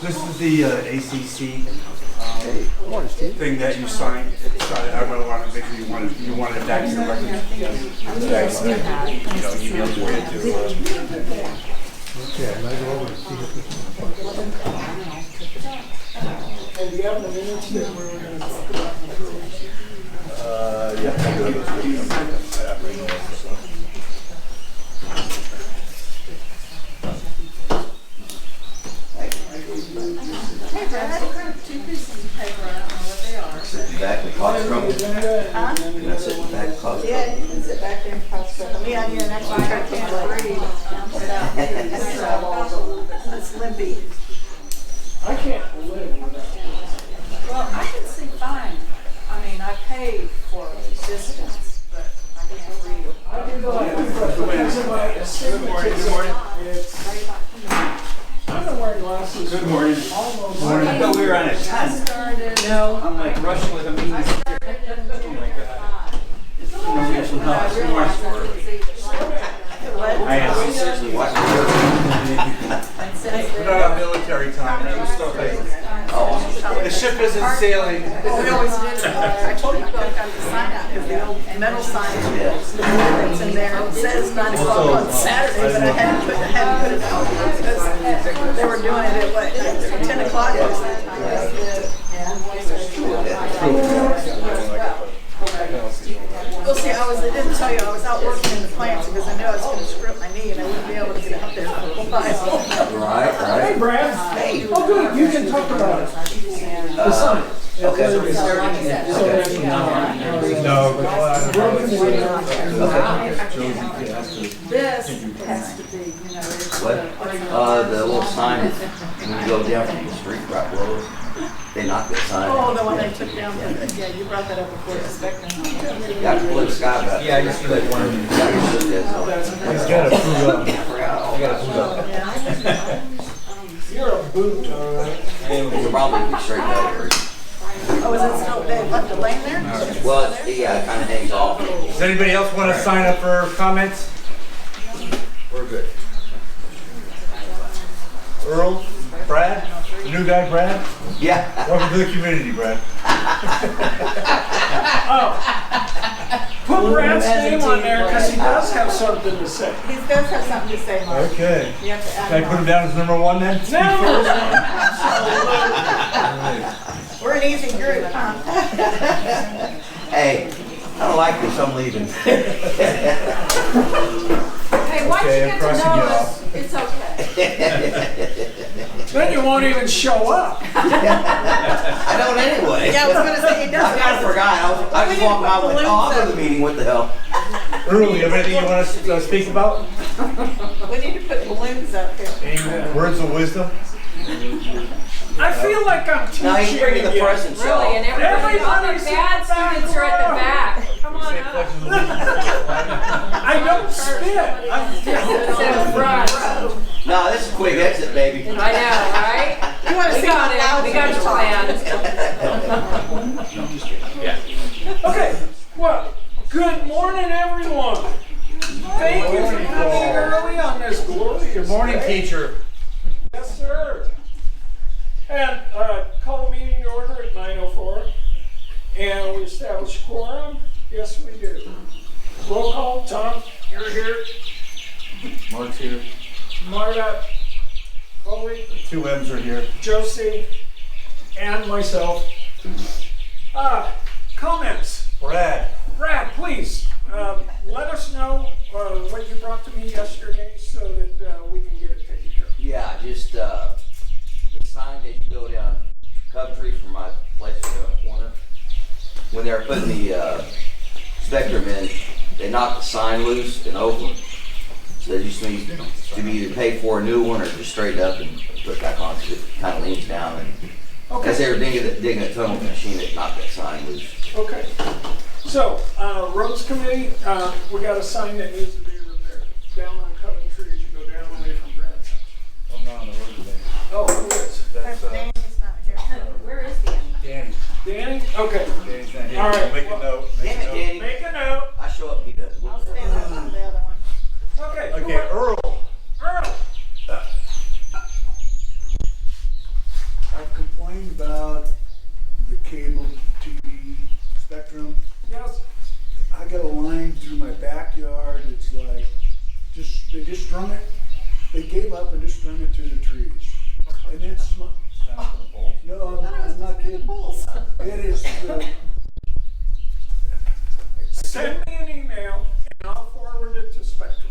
This is the ACC Hey, good morning, Steve. thing that you signed. I really want to make sure you want it back to the record. Email it to. Okay, I'm gonna go over and see if And do you have the minutes that we were going to talk about? Yeah, I'll do Hey, Brad, I have 2 pieces of paper. I don't know what they are. sit back and cause trouble. Huh? You're not sitting back and cause Yeah, trouble. you can sit back there and cause trouble. Yeah, yeah, that's why I can't breathe without it's it's limpy. I can't live without. Well, I can see fine. I mean, I paid for distance, but I can't read. I can go ahead and put the I've been wearing glasses. Good morning. Almost. I thought we were on a 10. No. I'm like rushing with a meeting. I started in June at 5. What? I am. Seriously, watch the And since We're not on military time. We're still late. The ship isn't sailing. We always did it. I told you about the sign out, because the old metal sign that's in there says 9 o'clock on Saturday, but I hadn't put it out because they were doing it at what, 10 o'clock most of the time. Well, see, I didn't tell you, I was out working in the plants because I knew I was going to screw up my knee and I wouldn't be able to get out there for a while. Right, Hey, right. Brad. Hey. Oh, good. You can talk about it. The sun. Okay. No, This has to be, you know, there's What? The little sign, when you go down from the street right below us, they knocked that sign. oh, the one they took down, yeah, you brought that up before the spectrum. Got the blue sky back. Yeah, I just feel like one of you. Yeah, you should have. He's got to prove up. I forgot all about it. You're a boot, all right. You'll probably be straight over. Oh, is it still, they left it laying there? Well, yeah, it kind of hangs off. Does anybody else want to sign up for comments? We're good. Earl, Brad, the new guy, Brad. Yeah. Welcome to the community, Brad. Oh. Put Brad's name on there because he does have something to say. He does have something to say, Mark. Okay. You have to Can I add put him Mark. down as number 1 then? We're an easy group, huh? Hey, I don't like this, I'm leaving. Hey, once Okay, you I'm get to crossing know you us, off. it's okay. Then you won't even show up. I don't anyway. Yeah, I was gonna say he I does. kind of forgot. I was just walking out with, oh, I'll go to the meeting, what the hell? Earl, you have anything you want to speak about? We need to put balloons up here. Any words of wisdom? I feel like I'm teaching Now he's bringing the again. presents, Really, y'all. and everybody, all the Everybody's bad students are at the back. Come on up. I don't spit. I'm Sit in front. No, this is a quick exit, baby. I know, right? You wanna We see got how loud it. We you got your plan. Okay, well, good morning, everyone. Thank you for coming early on this glorious Good morning, day. teacher. Yes, sir. And call the meeting to order at 9:04. And we establish quorum. Yes, we do. Roll call. Tom, you're here. Mark's here. Marta, Chloe, 2 M's are here. Josie, and myself. Comments. Brad. Brad, please, let us know what you brought to me yesterday so that we can get it taken care of. Yeah, just the sign that you go down Coventry from my place over on the corner. When they were putting the spectrum in, they knocked the sign loose in Oakland. So they just need to be either paid for a new one or just straighten up and put back on because it kind of leans down. And because they were digging a tunnel machine that knocked that sign loose. Okay. So, roads committee, we got a sign that needs to be repaired. Down on Coventry as you go down away from Brad's house. I'm not on the road today. Oh, who is? That's Danny's not here. Where is Danny? Danny. Danny? Okay. Danny's not here. All right. Make a note. Make Damn a it, note. Danny. Make a note. I show up, he doesn't. I'll stand up on the other one. Okay. Okay, Earl. Earl. line about the cable TV spectrum. Yes? I got a line through my backyard. It's like, they just strung it. They gave up and just strung it through the trees. And it's, no, I'm not kidding. It is, Send me an email and I'll forward it to Spectrum.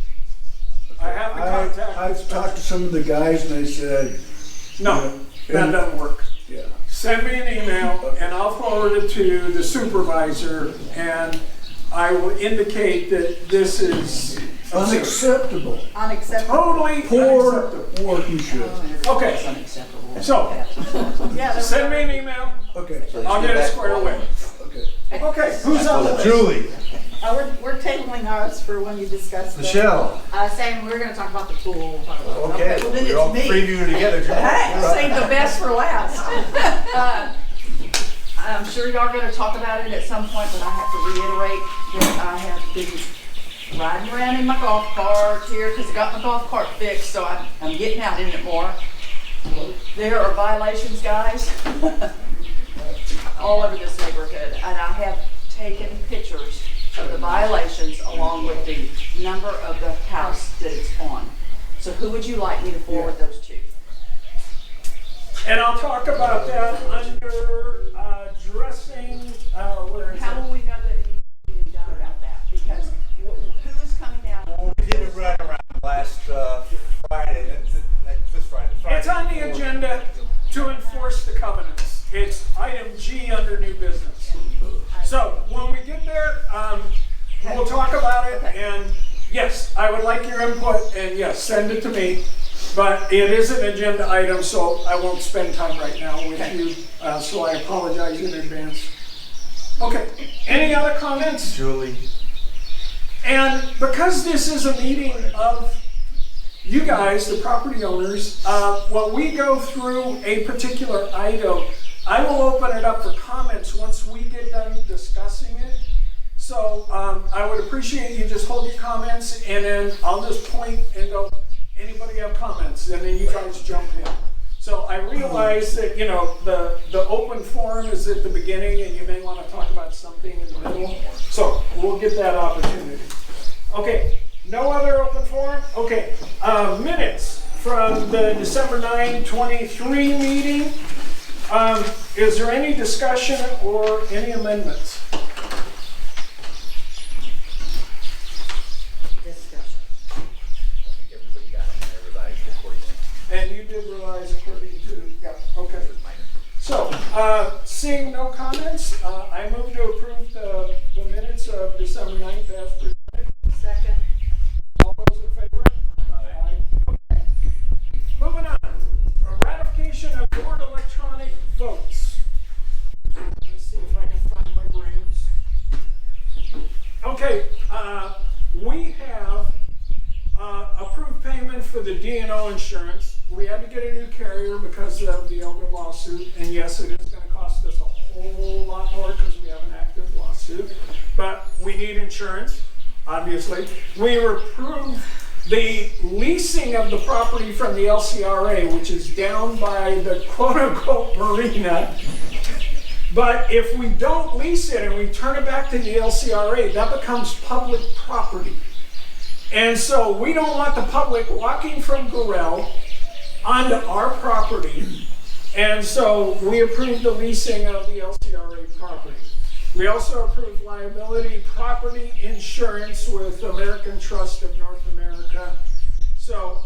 I have the contact. I've talked to some of the guys and they said, No, that doesn't work. yeah. Send me an email and I'll forward it to the supervisor and I will indicate that this is Unacceptable. Unacceptable. totally Poor unacceptable. workmanship. Okay, so Yeah, send me an email, Okay, So they I'll should get it back squared away. okay. Okay, who's up? Julie, we're tabling ours for when you discuss the. Michelle, Sam, we're gonna talk about the pool. okay, well, then we're all it's me. previewing together, Julie. Hey, save the best for last. I'm sure y'all are gonna talk about it at some point, but I have to reiterate that I have been riding around in my golf cart here because I got my golf cart fixed, so I'm getting out in it more. There are violations, guys, all over this neighborhood, and I have taken pictures of the violations along with the number of the house that it's on. So who would you like me to forward those to? And I'll talk about that under addressing, where is How it? will we know that anything's being done about that? Because who's coming down? Well, we did a run around last Friday, this Friday. It's on the agenda to enforce the covenants. It's item G under new business. So when we get there, we'll talk about it. And yes, I would like your input. And yes, send it to me. But it is an agenda item, so I won't spend time right now with you. So I apologize in advance. Okay. Any other comments? Julie. And because this is a meeting of you guys, the property owners, when we go through a particular item, I will open it up for comments once we get done discussing it. So I would appreciate you just hold your comments and then I'll just point and go, anybody have comments? And then you guys jump in. So I realize that, you know, the open forum is at the beginning and you may want to talk about something in the middle. So we'll get that opportunity. Okay, no other open forum? Okay, minutes from the December 9, 23 meeting. Is there any discussion or any amendments? And you did realize according to, yeah, okay. So, seeing no comments, I move to approve the minutes of December 9th as presented. Second. All those in favor? Aye. Okay. Moving on, a ratification of board electronic votes. Let's see if I can find my brains. Okay, we have approved payment for the D&O insurance. We had to get a new carrier because of the open lawsuit, and yes, it is going to cost us a whole lot more because we have an active lawsuit, but we need insurance, obviously. We approved the leasing of the property from the LCRA, which is down by the quote-unquote marina. But if we don't lease it and we turn it back to the LCRA, that becomes public property. And so we don't want the public walking from Gorell onto our property. And so we approved the leasing of the LCRA property. We also approved liability property insurance with American Trust of North America. So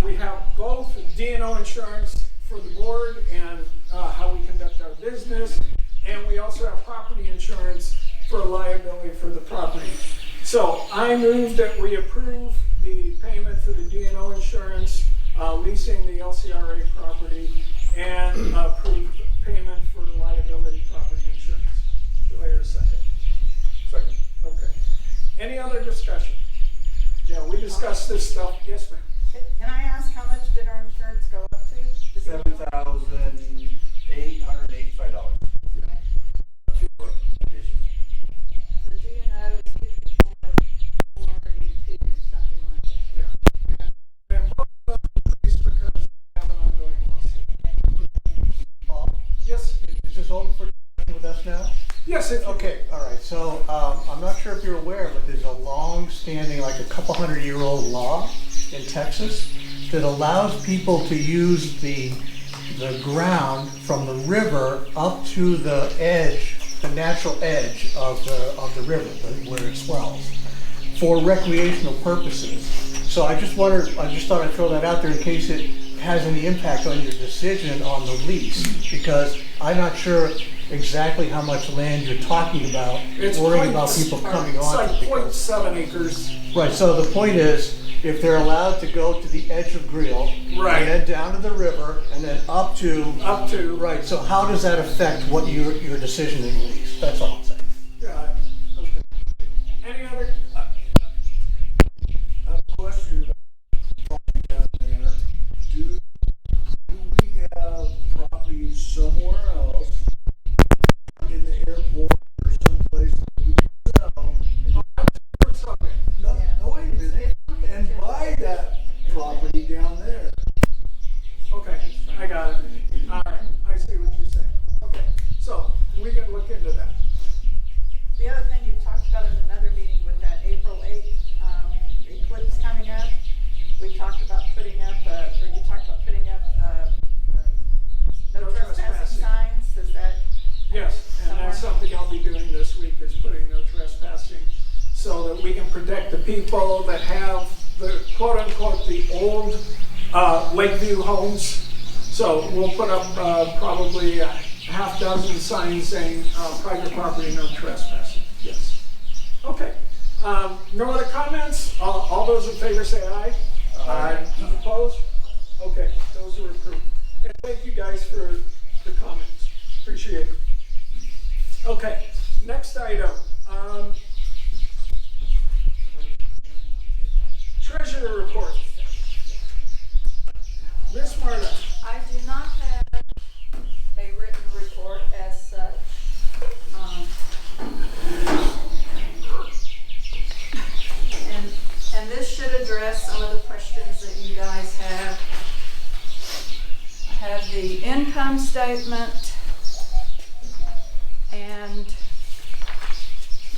we have both D&O insurance for the board and how we conduct our business. And we also have property insurance for liability for the property. So I move that we approve the payment for the D&O insurance, leasing the LCRA property, and approve payment for liability property insurance. Do I hear a second? Second. Okay. Any other discussion? Yeah, we discussed this stuff. Yes, ma'am. Can I ask how much did our insurance go up to? $7,885. The D&O is 5442, something like that. Yeah. And both of them increased because we have an ongoing lawsuit. open for discussion with us now? Yes, if you Okay, all right, so I'm not sure if you're aware, but there's a long-standing, like a couple hundred-year-old law in Texas that allows people to use the ground from the river up to the edge, the natural edge of the river, where it swells, for recreational purposes. So I just thought I'd throw that out there in case it has any impact on your decision on the lease, because I'm not sure exactly how much land you're talking about, It's worrying about people coming on. It's it like because- 0.7 acres. Right, so the point is, if they're allowed to go to the edge of Greele, Right. and then down to the river, and then up to, right, so how does that affect what your decision in the lease? That's all I'm saying. Yeah, okay. Any other, I have a question about down there. Do we have property somewhere else in the airport or someplace that we can sell? No, wait a minute, and buy that property down there. okay, I got it. All right, I see what you're saying. Okay, so we can look into that. The other thing you talked about in another meeting with that April 8th eclipse coming up, we talked about putting up, or you talked about putting up no No trespassing trespassing. signs. Is that Yes, and that's something I'll be doing this week, is putting no trespassing, so that we can protect the people that have the quote-unquote the old Lakeview homes. So we'll put up probably a half dozen signs saying private property, no trespassing. Yes. Okay. No other comments? All those in favor say aye. Aye. Opposed? Okay, those are approved. And thank you guys for the comments. Appreciate it. Okay, next item. Treasurer report. Ms. Marta. I do not have a written report as such. And this should address some of the questions that you guys have. I have the income statement and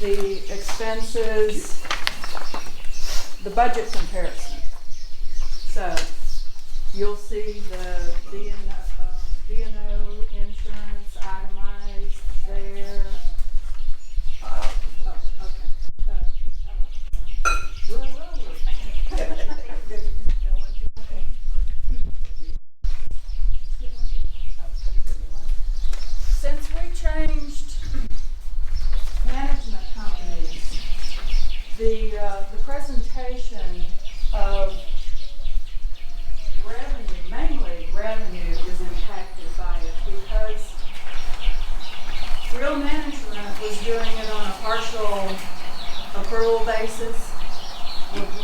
the expenses, the budget comparison. So you'll see the D&O insurance itemized there. Oh, okay. Since we changed management companies, the presentation of revenue, mainly revenue, is impacted by it because real management was doing it on a partial accrual basis.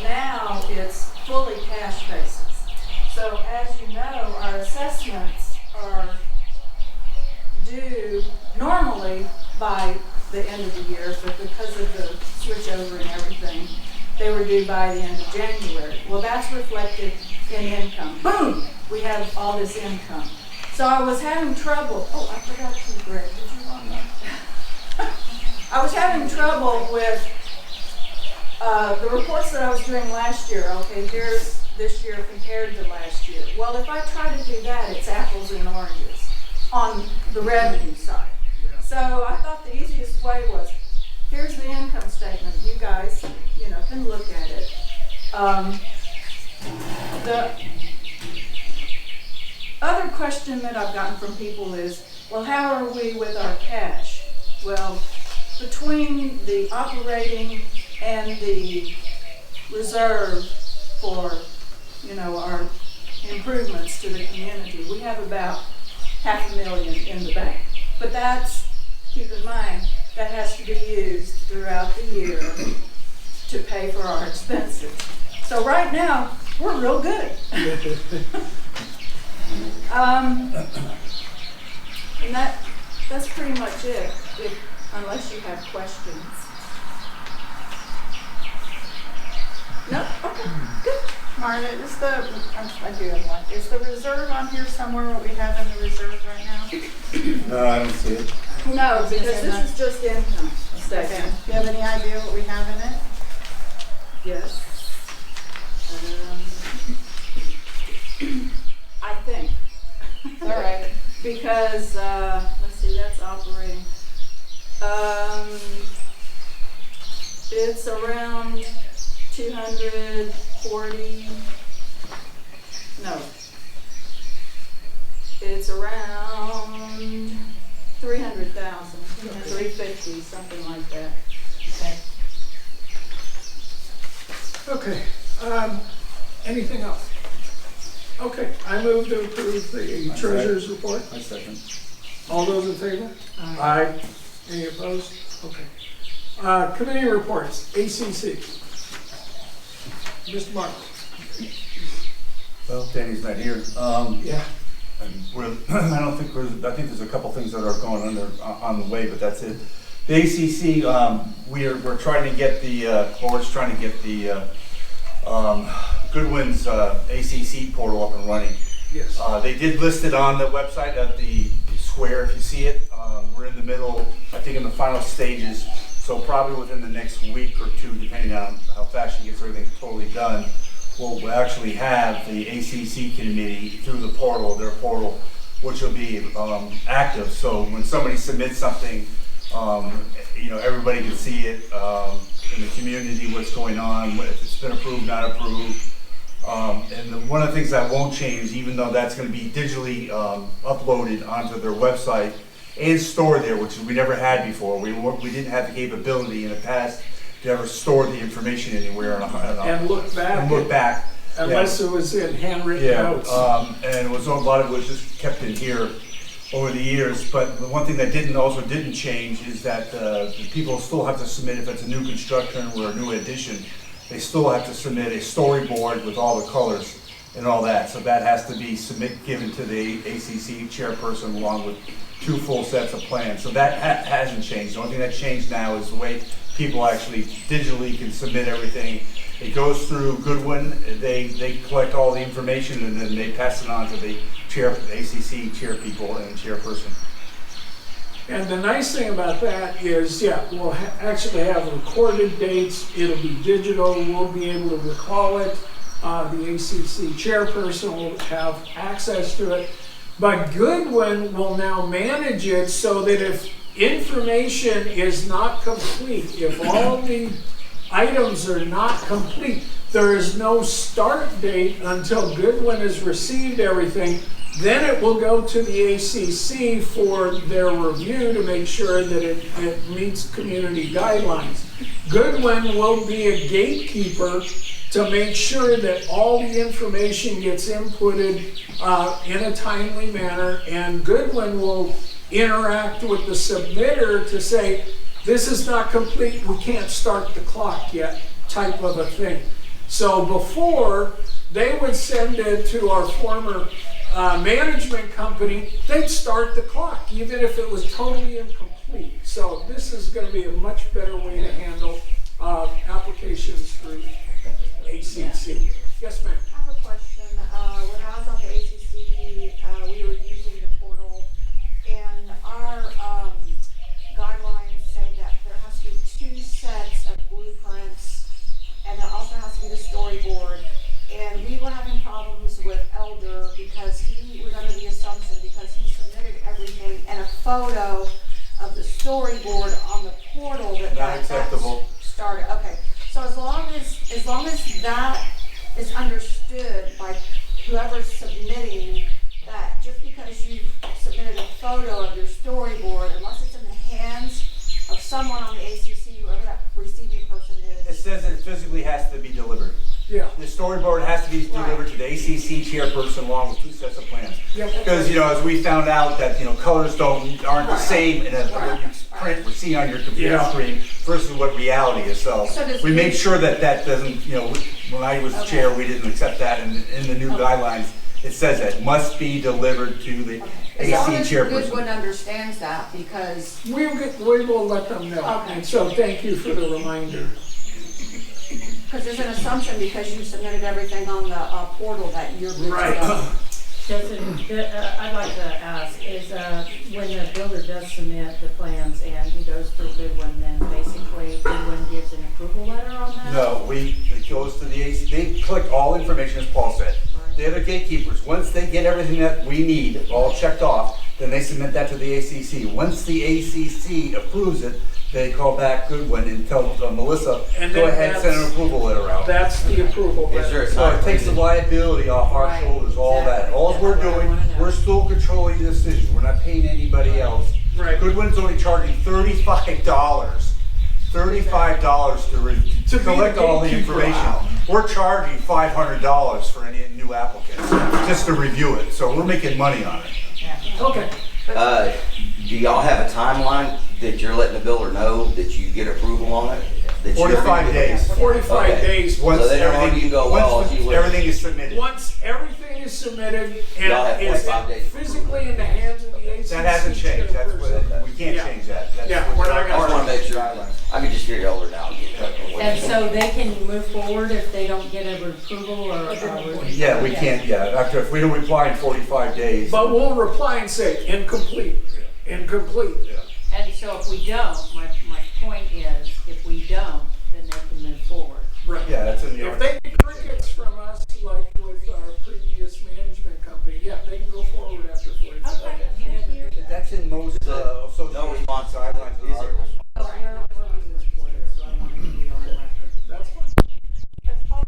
Now it's fully cash basis. So as you know, our assessments are due normally by the end of the year, but because of the switchover and everything, they were due by the end of January. Well, that's reflected in income. Boom! We have all this income. So I was having trouble. Oh, I forgot to, Greg. Did you want that? I was having trouble with the reports that I was doing last year. Okay, here's this year compared to last year. Well, if I try to do that, it's apples and oranges on the revenue side. Yeah. So I thought the easiest way was, here's the income statement. You guys, can look at it. The other question that I've gotten from people is, well, how are we with our cash? Well, between the operating and the reserve for, our improvements to the community, we have about $500,000 in the bank. But keep in mind, that has to be used throughout the year to pay for our expenses. So right now, we're real good. And that's pretty much it, unless you have questions. No? Okay, good. Marta, is I do have one. Is the reserve on here somewhere, what we have in the reserve right now? No, I don't see it. No, because this is just income statement. Do you have any idea what we have in it? Yes. I think. All right. Because, let's see, that's operating. It's around 240, no. It's around 300,000, 350, something like that. Okay, anything else? Okay, I move to approve the treasurer's report. I second. All those in favor? Aye. Any opposed? Okay. Committee reports, ACC. Mr. Mark. Well, Danny's not here. Yeah. I don't think I think there's a couple things that are going on the way, but that's it. The ACC, we're trying to get the board's trying to get the Goodwin's ACC portal up and running. Yes. They did list it on the website of the square, if you see it. We're in the middle, I think in the final stages, so probably within the next week or two, depending on how fast she gets everything totally done, we'll actually have the ACC committee through the portal, their portal, which will be active. So when somebody submits something, everybody can see it in the community, what's going on, if it's been approved, not approved. And one of the things that won't change, even though that's going to be digitally uploaded onto their website and stored there, which we never had before. We didn't have the capability in the past to ever store the information anywhere. And look back. And look back. Unless it was in handwritten notes. And it was a lot of it was just kept in here over the years. But the one thing that didn't change is that the people still have to submit, if it's a new construction or a new addition, they still have to submit a storyboard with all the colors and all that. So that has to be given to the ACC chairperson along with 2 full sets of plans. So that hasn't changed. The only thing that changed now is the way people actually digitally can submit everything. It goes through Goodwin, they collect all the information and then they pass it on to the ACC chair people and chairperson. And the nice thing about that is, we'll actually have recorded dates. It'll be digital. We'll be able to recall it. The ACC chairperson will have access to it. But Goodwin will now manage it so that if information is not complete, if all the items are not complete, there is no start date until Goodwin has received everything. Then it will go to the ACC for their review to make sure that it meets community guidelines. Goodwin will be a gatekeeper to make sure that all the information gets inputted in a timely manner, and Goodwin will interact with the submitter to say, this is not complete, we can't start the clock yet, type of a thing. So before, they would send it to our former management company, they'd start the clock, even if it was totally incomplete. So this is going to be a much better way to handle applications through ACC. Yes, ma'am. I have a question. When I was on the ACC, we were using the portal, and our guidelines say that there has to be 2 sets of blueprints, and there also has to be the storyboard. And we were having problems with Elder because he was under the assumption, because he submitted everything and a photo of the storyboard on the portal that Not acceptable. Started. Okay. So as long as that is understood by whoever's submitting, that just because you've submitted a photo of your storyboard, unless it's in the hands of someone on the ACC, whoever that receiving person It is. says it physically has to be delivered. Yeah. The storyboard has to be delivered to the ACC chairperson along with 2 sets of plans. Yep. Because, as we found out that, colors aren't the same in what you print or see on your computer screen versus what reality is. So we make sure that doesn't, when I was chair, we didn't accept that. And in the new guidelines, it says that it must be delivered to the As long AC as chairperson. Goodwin understands that, because We will let them know. Okay. And so thank you for the reminder. Because there's an assumption because you submitted everything on the portal that you're good to Right. go. I'd like to ask, is when the builder does submit the plans and he goes through Goodwin, then basically Goodwin gives an approval letter on that? No, it goes to the AC, they collect all information, as Paul said. They're the gatekeepers. Once they get everything that we need all checked off, then they submit that to the ACC. Once the ACC approves it, they call back Goodwin and tell Melissa, And go then ahead and send an that's- approval letter out. That's the approval Is there letter. a So time it takes the frame? liability off our Right, shoulders, all that. exactly. All That's we're what I doing, wanna know. we're still controlling the decision. We're not paying anybody else. Right. Goodwin's only charging $35. $35 to be collect the all the gatekeeper. information. Wow. We're charging $500 for any new applicants, just to review it. So we're making money on it. Okay. Do y'all have a timeline that you're letting the builder know that you get approval on it? That you're 45 gonna get- days. 45 Okay. days. Once they don't want you to go, well, once gee whiz. everything is submitted. Once everything is submitted Y'all have and is 45 days. physically in the hands of the ACC. That hasn't changed. That's what, we can't Yeah. change that. That's Yeah, what we're not our- gonna- I just wanna make sure, I could just hear you over now. And so they can move forward if they don't get an approval or? Yeah, we can't, after, if we don't reply in 45 days. But we'll reply and say incomplete, incomplete. And so if we don't, my point is, if we don't, then they can move forward. Right. Yeah, that's in the. If they get crickets from us, like with our previous management company, yeah, they can go forward after 45 days. That's in most No association response. guidelines and Is it? articles. We're being recorded, so I wanted to be on record. That's fine. As Paul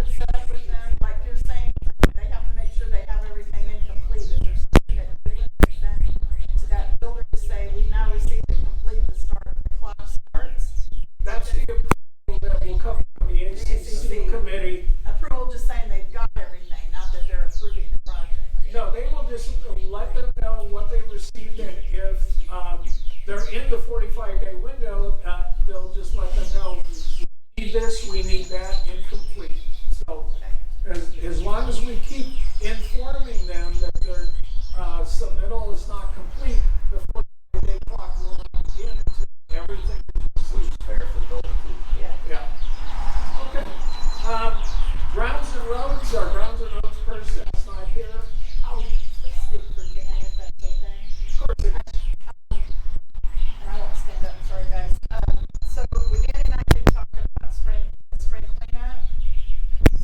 set up with them, like you're saying, they have to make sure they have everything incomplete. If there's something that we wouldn't send to that builder to say, we've now received it complete, the clock starts. That's the approval that will come from the ACC committee. Approval just saying they've got everything, not that they're approving the project. No, they will just let them know what they've received, and if they're in the 45-day window, they'll just let them know, we need this, we need that, incomplete. So as long as we keep informing them that their submittal is not complete, the 45-day clock will not begin until everything is Which is fair for the builder too. yeah. Okay. Grounds and roads, our grounds and roads person is not here. I'll speak for Dan if that's okay. Of course, it is. And I won't stand up, sorry guys. So Dan and I did talk about spring cleanup.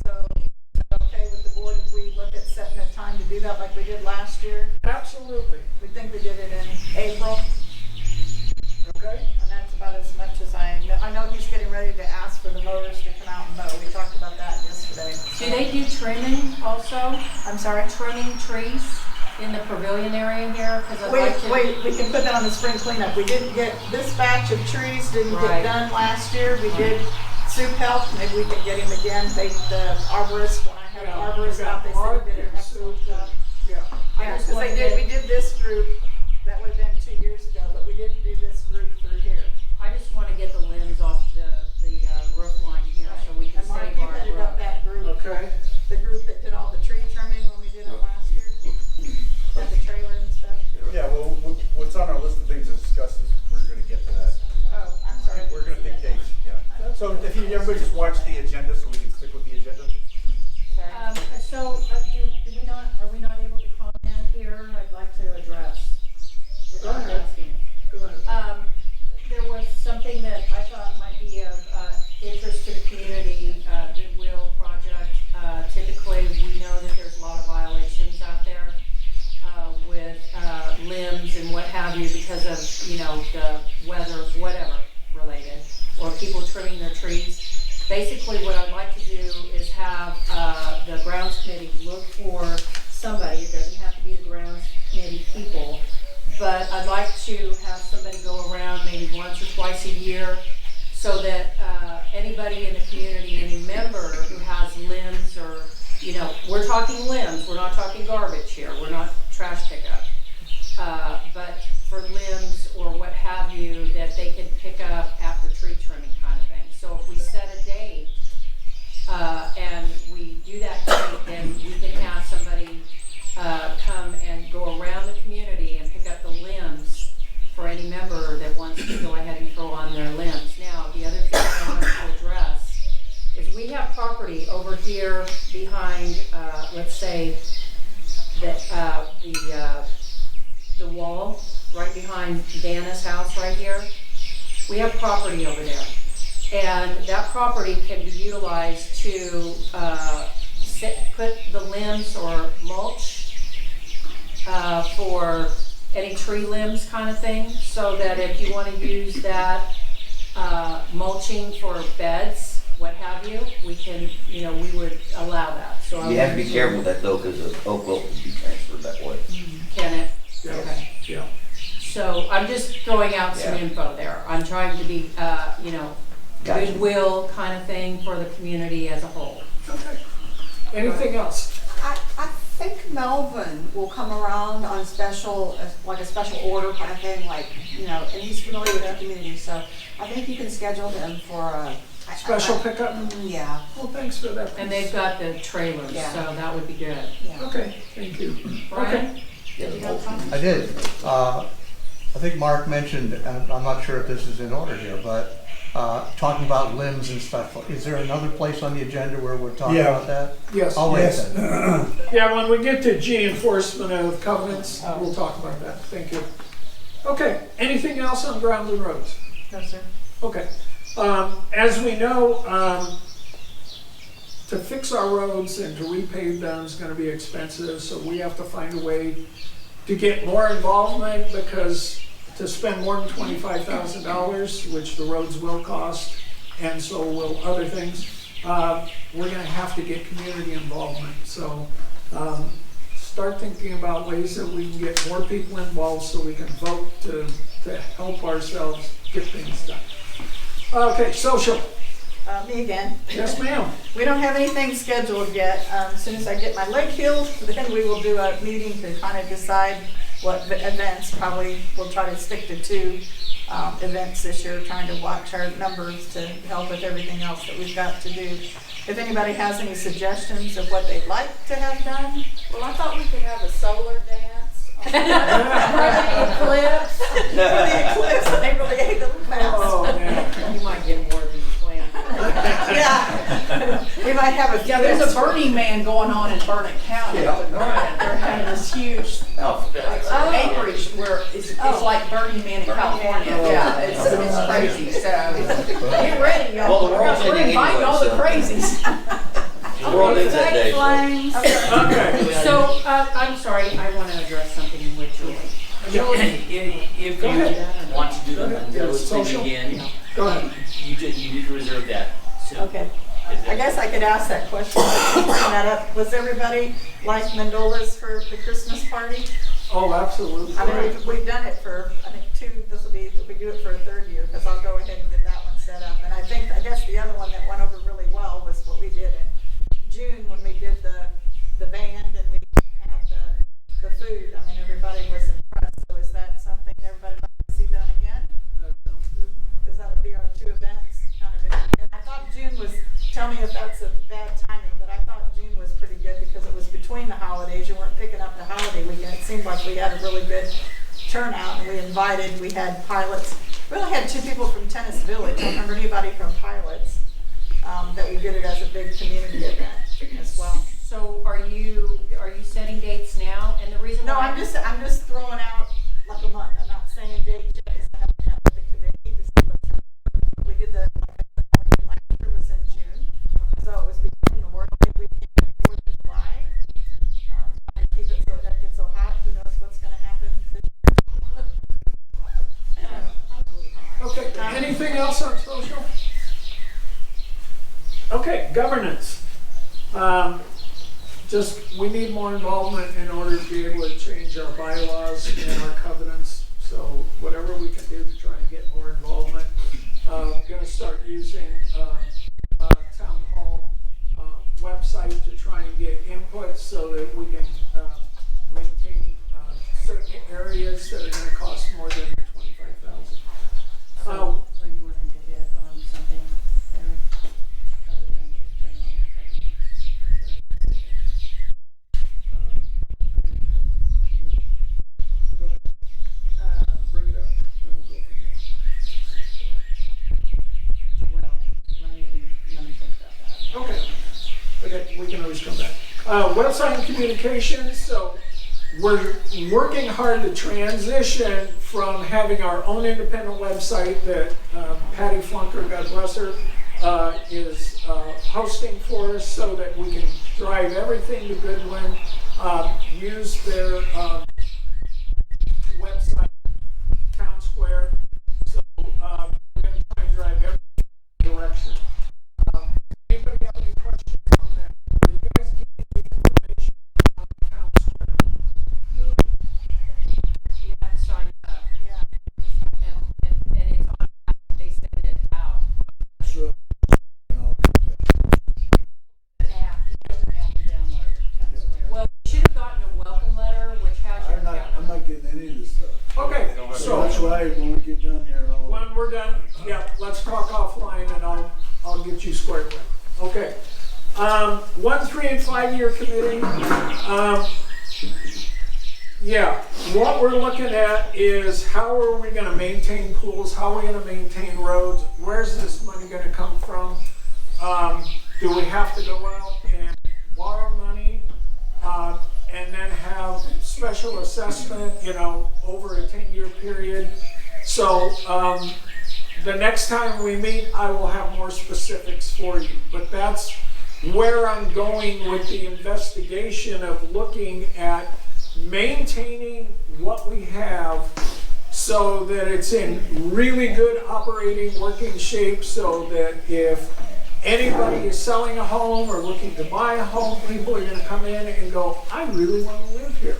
So, is it okay with the board if we look at setting a time to do that like we did last year? Absolutely. We think we did it in April, Okay. and that's about as much as I know. I know he's getting ready to ask for the mowers to come out and mow. We talked about that yesterday. Do they do trimming also? I'm sorry? Trimming trees in the pavilion area here? 'Cause I'd like to. Wait, we can put that on the spring cleanup. We didn't get, this batch of trees didn't Right. get done last year. We did soup help, maybe we can get him again. The arborist, when I had an arborist out, they said he did an excellent job. Yeah. Yeah, because we did this group, that would have been 2 years ago, but we didn't do this group through here. I just want to get the limbs off the roof line here so we can And Mark, save you our headed up roof. that group. Okay. The group that did all the tree trimming when we did it last year. Had the trailer and stuff. Yeah, well, what's on our list of things to discuss is, we're gonna get to that. Oh, I'm sorry. We're gonna pick dates, yeah. So if you, everybody just watch the agenda so we can stick with the agenda. So, are we not able to comment here? I'd like to address. Go ahead. Go ahead. There was something that I thought might be of interest to the community, Goodwill project. Typically, we know that there's a lot of violations out there with limbs and what have you because of, the weather, whatever related, or people trimming their trees. Basically, what I'd like to do is have the grounds committee look for somebody. It doesn't have to be the grounds committee people, but I'd like to have somebody go around maybe once or twice a year so that anybody in the community, any member who has limbs or, we're talking limbs, we're not talking garbage here, we're not trash pickup. But for limbs or what have you, that they can pick up after tree trimming kind of thing. So if we set a date and we do that date, then we can have somebody come and go around the community and pick up the limbs for any member that wants to go ahead and throw on their limbs. Now, the other thing I want to address is we here behind, let's say, the wall, right behind Dana's house right here. We have property over there. And that property can be utilized to put the limbs or mulch for any tree limbs kind of thing, so that if you want to use that mulching for beds, what have you, we can, we would allow that. So You have to be careful with that though, because the oak will be transferred that way. Can it? Yeah. Okay. Yeah. So I'm just throwing out some Yeah. info there. I'm trying to be, Gotcha. goodwill kind of thing for the community as a whole. Okay. Anything else? I think Melvin will come around on special, like a special order kind of thing, like, and he's familiar with our community, so I think you can schedule him for a Special pickup? Yeah. Well, thanks for that. And they've got the trailers, Yeah. so that would be good. Yeah. Okay, thank you. Brian? Yeah, the mulching. I did. I think Mark mentioned, and I'm not sure if this is in order here, but talking about limbs and stuff. Is there another place on the agenda where we're talking Yeah. about that? Yes. I'll wait Yes. then. Yeah, when we get to G, enforcement of covenants, we'll talk about that. Thank you. Okay, anything else on ground and roads? No, sir. Okay. As we know, to fix our roads and to repave them is going to be expensive, so we have to find a way to get more involvement, because to spend more than $25,000, which the roads will cost, and so will other things, we're going to have to get community involvement. So start thinking about ways that we can get more people involved so we can vote to help ourselves get things done. Okay, social. Me again. Yes, ma'am. We don't have anything scheduled yet. As soon as I get my leg healed, then we will do a meeting to kind of decide what events. Probably we'll try to stick to 2 events this year, trying to watch our numbers to help with everything else that we've got to do. If anybody has any suggestions of what they'd like to have done. Well, I thought we could have a solar dance. For the eclipse, on April the 8th, it'll pass. Oh, man. You might get more than you planned. Yeah, we might have a few. Yeah, there's a Burning Man going on in Burnett County. They're having this huge Oh, acreage where it's like Burning Man in California. Man. Yeah, it's crazy. So get ready, y'all. Well, the world's We're ending inviting anyway, all the so. crazies. The world ends that day. so- Flames. Okay. So, I'm sorry, I want to address something with Julie. If Go ahead. you want to do Go the ahead. windows thing Social. again, Go ahead. you did reserve that. So Okay. is that- I guess I could ask that question. Bring that up. Was everybody like Mandola's for the Christmas party? Oh, absolutely. I mean, we've done it for, I think 2, we do it for a 3rd year, because I'll go ahead and get that one set up. And I guess the other one that went over really well was what we did in June when we did the band and we had the food. I mean, everybody was impressed. So is that something everybody would like to see done again? Because that would be our 2 events, kind of. And I thought June was, tell me if that's a bad timing, but I thought June was pretty good because it was between the holidays. You weren't picking up the holiday weekend. It seemed like we had a really good turnout, and we had pilots. We only had 2 people from Tennis Village. I don't remember anybody from pilots, that we did it as a big community event as well. So are you setting dates now? And the reason No, why I'm just throwing out like a month. I'm not saying date yet, because I haven't met with the committee to see what's happening. We did last year was in June, so it was between Memorial Day weekend and 4th of July. Trying to keep it so it doesn't get so hot. Who knows what's going to happen this year? Okay, anything else on social? Okay, governance. We need more involvement in order to be able to change our bylaws and our covenants. So whatever we can do to try and get more involvement. Going to start using town hall website to try and get input so that we can maintain certain areas that are going to cost more than $25,000. So, are you wanting to hit on something there other than just general? Go ahead. Bring it up and we'll go from Well, let me think about that. there. Okay. Website and communications, so we're working hard to transition from having our own independent website that Patty Flunker, God bless her, is hosting for us so that we can drive everything to Goodwin, use their website, Town Square. So we're going to try and drive everything in that direction. Anybody have any questions on that? Do you guys need any information on Town Square? You have to sign up. Yeah. And it's on, they send it out. So, you know, The app, you download Town Square. Well, you should have gotten a welcome letter, which has your I'm not getting any of this stuff. Okay, So so that's why when we get done here, when we're done, yeah, let's talk offline and I'll get you squared away. Okay. 1, 3, and 5 year committee. Yeah, what we're looking at is how are we going to maintain pools? How are we going to maintain roads? Where's this money going to come from? Do we have to go out and borrow money and then have special assessment, over a 10-year period? So the next time we meet, I will have more specifics for you. But that's where I'm going with the investigation of looking at maintaining what we have so that it's in really good operating working shape, so that if anybody is selling a home or looking to buy a home, people are going to come in and go, I really want to live here.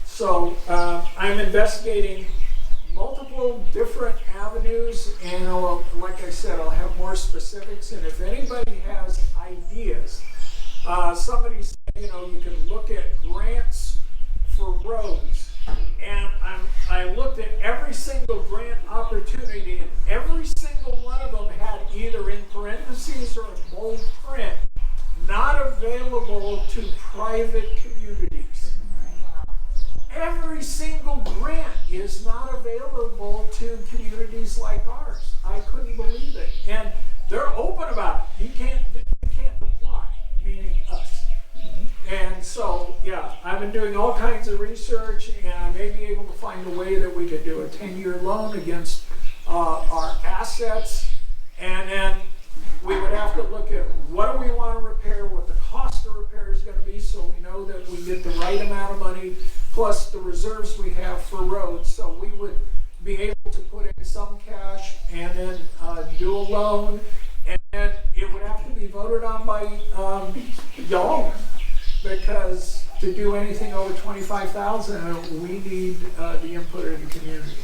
So I'm investigating multiple different avenues, and like I said, I'll have more specifics. And if anybody has ideas, somebody said, you can look at grants for roads. And I looked at every single grant opportunity, and every single one of them had either in parentheses or in bold print, not available to private communities. Every single grant is not available to communities like ours. I couldn't believe it. And they're open about it. You can't apply, meaning us. And so, yeah, I've been doing all kinds of research, and I may be able to find a way that we could do a 10-year loan against our assets. And then we would have to look at what do we want to repair, what the cost of repair is going to be, so we know that we get the right amount of money, plus the reserves we have for roads. So we would be able to put in some cash and then do a loan, and then it would have to be voted on by y'all, because to do anything over $25,000, we need the input of the community.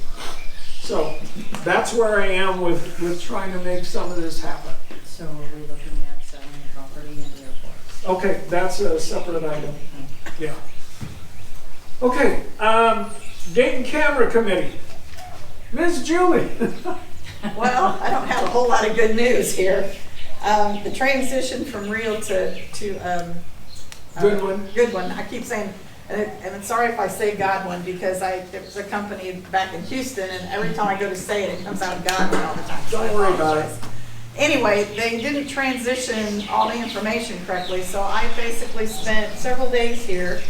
So that's where I am with trying to make some of this happen. So are we looking at selling the property in the airport? Okay, that's a separate item. Yeah. Okay, Gate and Camera Committee. Ms. Julie. Well, I don't have a whole lot of good news here. The transition from real to Goodwin. I keep saying, and I'm sorry if I say Godwin, because it was a company back in Houston, and every time I go to say it, it comes out Godwin all the time. So Don't worry about it. Anyway, they didn't transition all the information correctly, so I basically spent several days here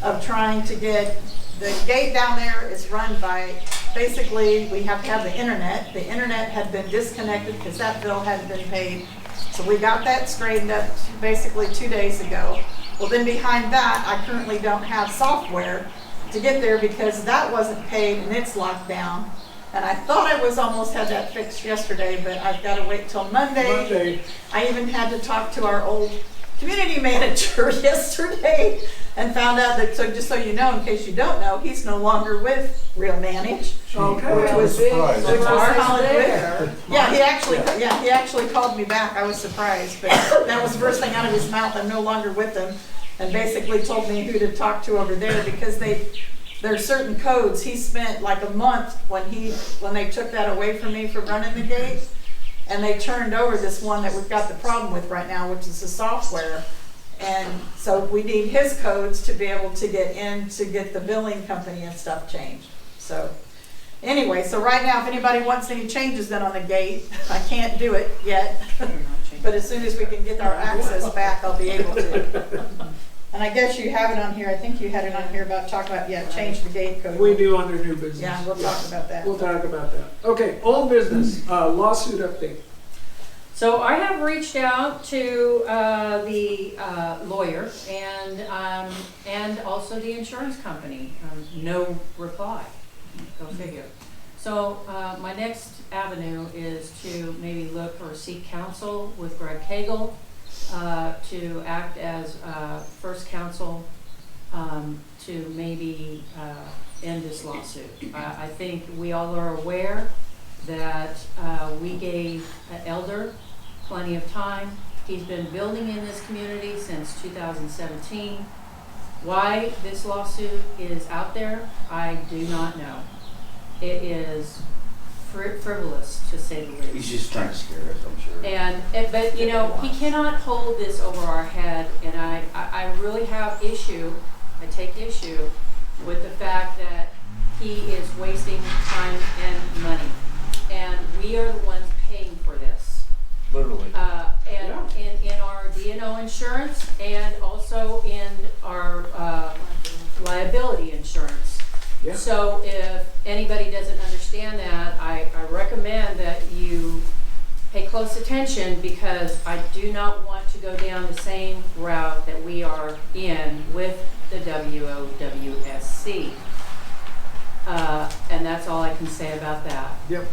of trying to get, the gate down there is run by, basically, we have to have the internet. The internet had been disconnected because that bill hadn't been paid. So we got that straightened up basically 2 days ago. Well, then behind that, I currently don't have software to get there because that wasn't paid and it's locked down. And I thought I was almost had that fixed yesterday, but I've got to wait till Monday. I even had to talk to our old community manager yesterday and found out that, so just so you know, in case you don't know, he's no longer with Real Manage. Okay. Which was our holiday. Yeah, he actually called me back. I was surprised, but that was the first thing out of his mouth. I'm no longer with them, and basically told me who to talk to over there because there are certain codes. He spent like a month when they took that away from me for running the gate, and they turned over this one that we've got the problem with right now, which is the software. And so we need his codes to be able to get in to get the billing company and stuff changed. So Anyway, so right now, if anybody wants any changes done on the gate, I can't do it yet. But as soon as we can get our access back, I'll be able to. And I guess you have it on here, I think you had it on here about talking about, yeah, change the gate code. We do under new business. Yeah, we'll talk about that. We'll talk about that. Okay, old business, lawsuit update. So I have reached out to the lawyer and also the insurance company. No reply. Go figure. So my next avenue is to maybe look or seek counsel with Greg Cagle to act as first counsel to maybe end this lawsuit. I think we all are aware that we gave Elder plenty of time. He's been building in this community since 2017. Why this lawsuit is out there, I do not know. It is frivolous, to say the least. He's just trying to scare us, I'm sure. But you know, he cannot hold this over our head, and I really have issue, I take issue with the fact that he is wasting time and money. And we are the ones paying for this. Literally. In our D&O insurance and also in our liability insurance. Yeah. So if anybody doesn't understand that, I recommend that you pay close attention, because I do not want to go down the same route that we are in with the WOWSC. And that's all I can say about that. Yep.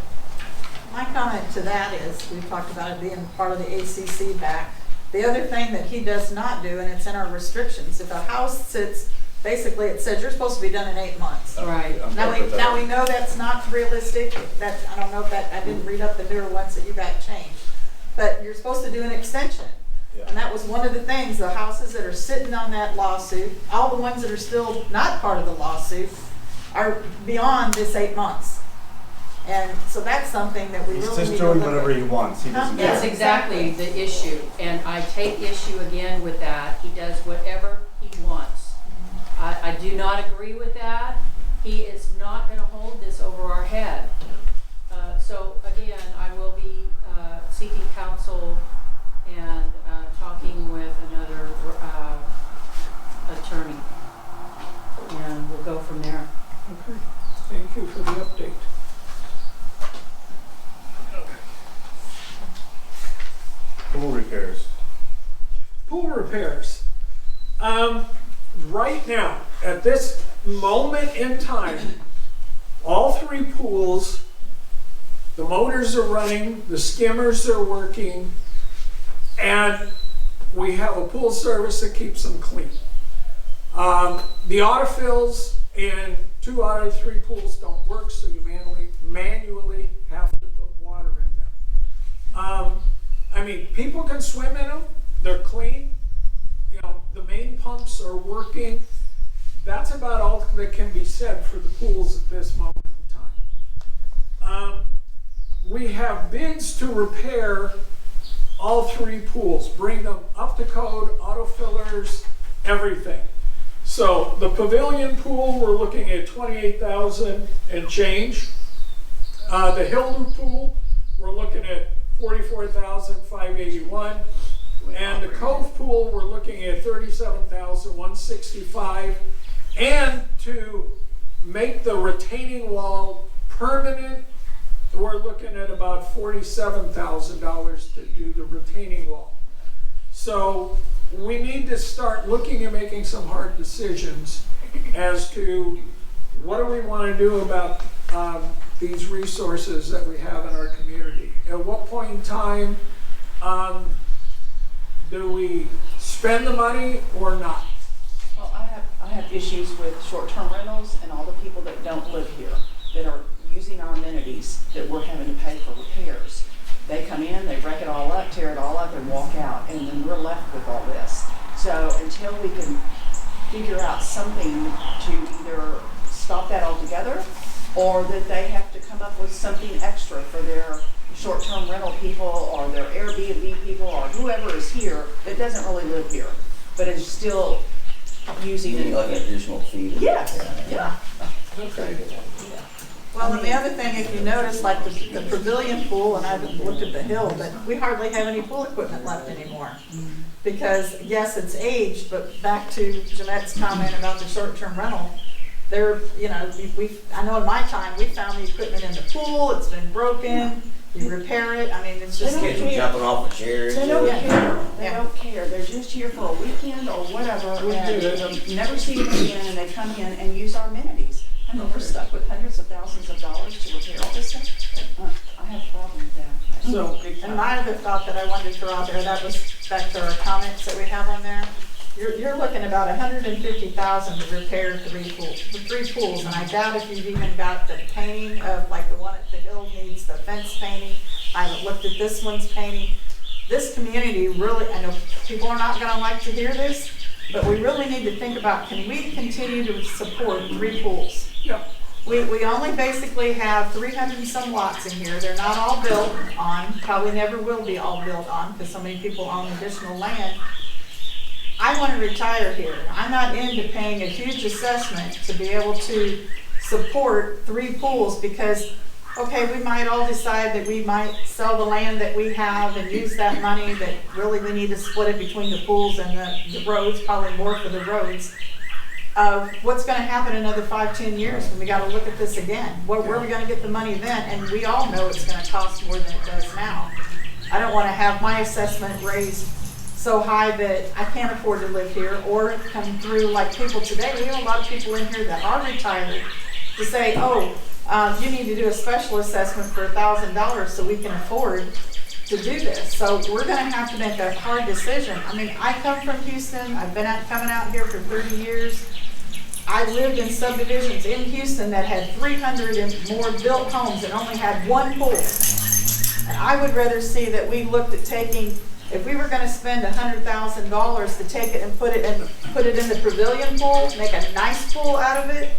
My comment to that is, we talked about it being part of the ACC back. The other thing that he does not do, and it's in our restrictions, if a house sits, basically it says you're supposed to be done in 8 months. Right. Now we know that's not realistic. That, I don't know if that, I didn't read up the newer ones that you got changed. But you're supposed to do an extension. Yeah. And that was one of the things, the houses that are sitting on that lawsuit, all the ones that are still not part of the lawsuit, are beyond this 8 months. And so that's something that we He's really just need to doing look whatever at. he wants. He doesn't Yeah. That's care. exactly the issue, and I take issue again with that. He does whatever he wants. I do not agree with that. He is not going to hold this over our head. So again, I will be seeking counsel and talking with another attorney, and we'll go from there. Okay, thank you for the update. Pool repairs. Pool repairs. Right now, at this moment in time, all 3 pools, the motors are running, the skimmers are working, and we have a pool service that keeps them clean. The autofills in 2 out of 3 pools don't work, so you manually have to put water in them. I mean, people can swim in them, they're clean, you know, the main pumps are working. That's about all that can be said for the pools at this moment in time. We have bids to repair all 3 pools, bring them up to code, auto fillers, everything. So the pavilion pool, we're looking at $28,000 and change. The Hill Loop pool, we're looking at $44,581. And the Cove pool, we're looking at $37,165. And to make the retaining wall permanent, we're looking at about $47,000 to do the retaining wall. So we need to start looking and making some hard decisions as to what do we want to do about these resources that we have in our community. At what point in time do we spend the money or not? Well, I have issues with short-term rentals and all the people that don't live here, that are using our amenities, that we're having to pay for repairs. They come in, they wreck it all up, tear it all up, and walk out, and then we're left with all this. So until we can figure out something to either stop that altogether, or that they have to come up with something extra for their short-term rental people, or their Airbnb people, or whoever is here that doesn't really live here, but is still using You need it. like an additional fee. Yeah, yeah. Okay. Well, Well, and the other thing, if you notice, like the pavilion pool, and I've looked at the hill, but we hardly have any pool equipment left anymore. Because, yes, it's aged, but back to Jeanette's comment about the short-term rental, there, you know, I know in my time, we found the equipment in the pool, it's been broken, you repair it, I mean, it's just. Kids are jumping off the chairs. They don't care, they Yeah. don't care, they're just here for a weekend or whatever, and they'll never see it again, and they come in and use our amenities. I mean, we're stuck with hundreds of thousands of dollars to repair all this stuff. I have a problem with that. So- Big time. And my other thought that I wanted to throw out there, that was back to our comments that we have on there. You're looking about $150,000 to repair three pools, and I doubt if you've even got the painting of, like the one at the hill needs the fence painting. I haven't looked at this one's painting. This community really, I know people are not gonna like to hear this, but we really need to think about, can we continue to support 3 pools? Yeah. We only basically have 300 and some lots in here. They're not all built on, probably never will be all built on because so many people own additional land. I want to retire here. I'm not into paying a huge assessment to be able to support 3 pools because, okay, we might all decide that we might sell the land that we have and use that money, that really we need to split it between the pools and the roads, probably more for the roads. What's going to happen in another 5-10 years when we got to look at this again? Where are we going to get the money then? And we all know it's going to cost more than it does now. I don't want to have my assessment raised so high that I can't afford to live here, or come through like people today. We have a lot of people in here that are retired to say, oh, you need to do a special assessment for $1,000 so we can afford to do this. So we're going to have to make a hard decision. I mean, I come from Houston. I've been coming out here for 30 years. I lived in subdivisions in Houston that had 300 and more built homes and only had 1 pool. And I would rather see that we looked at taking, if we were going to spend $100,000 to take it and put it in the pavilion pool, make a nice pool out of it,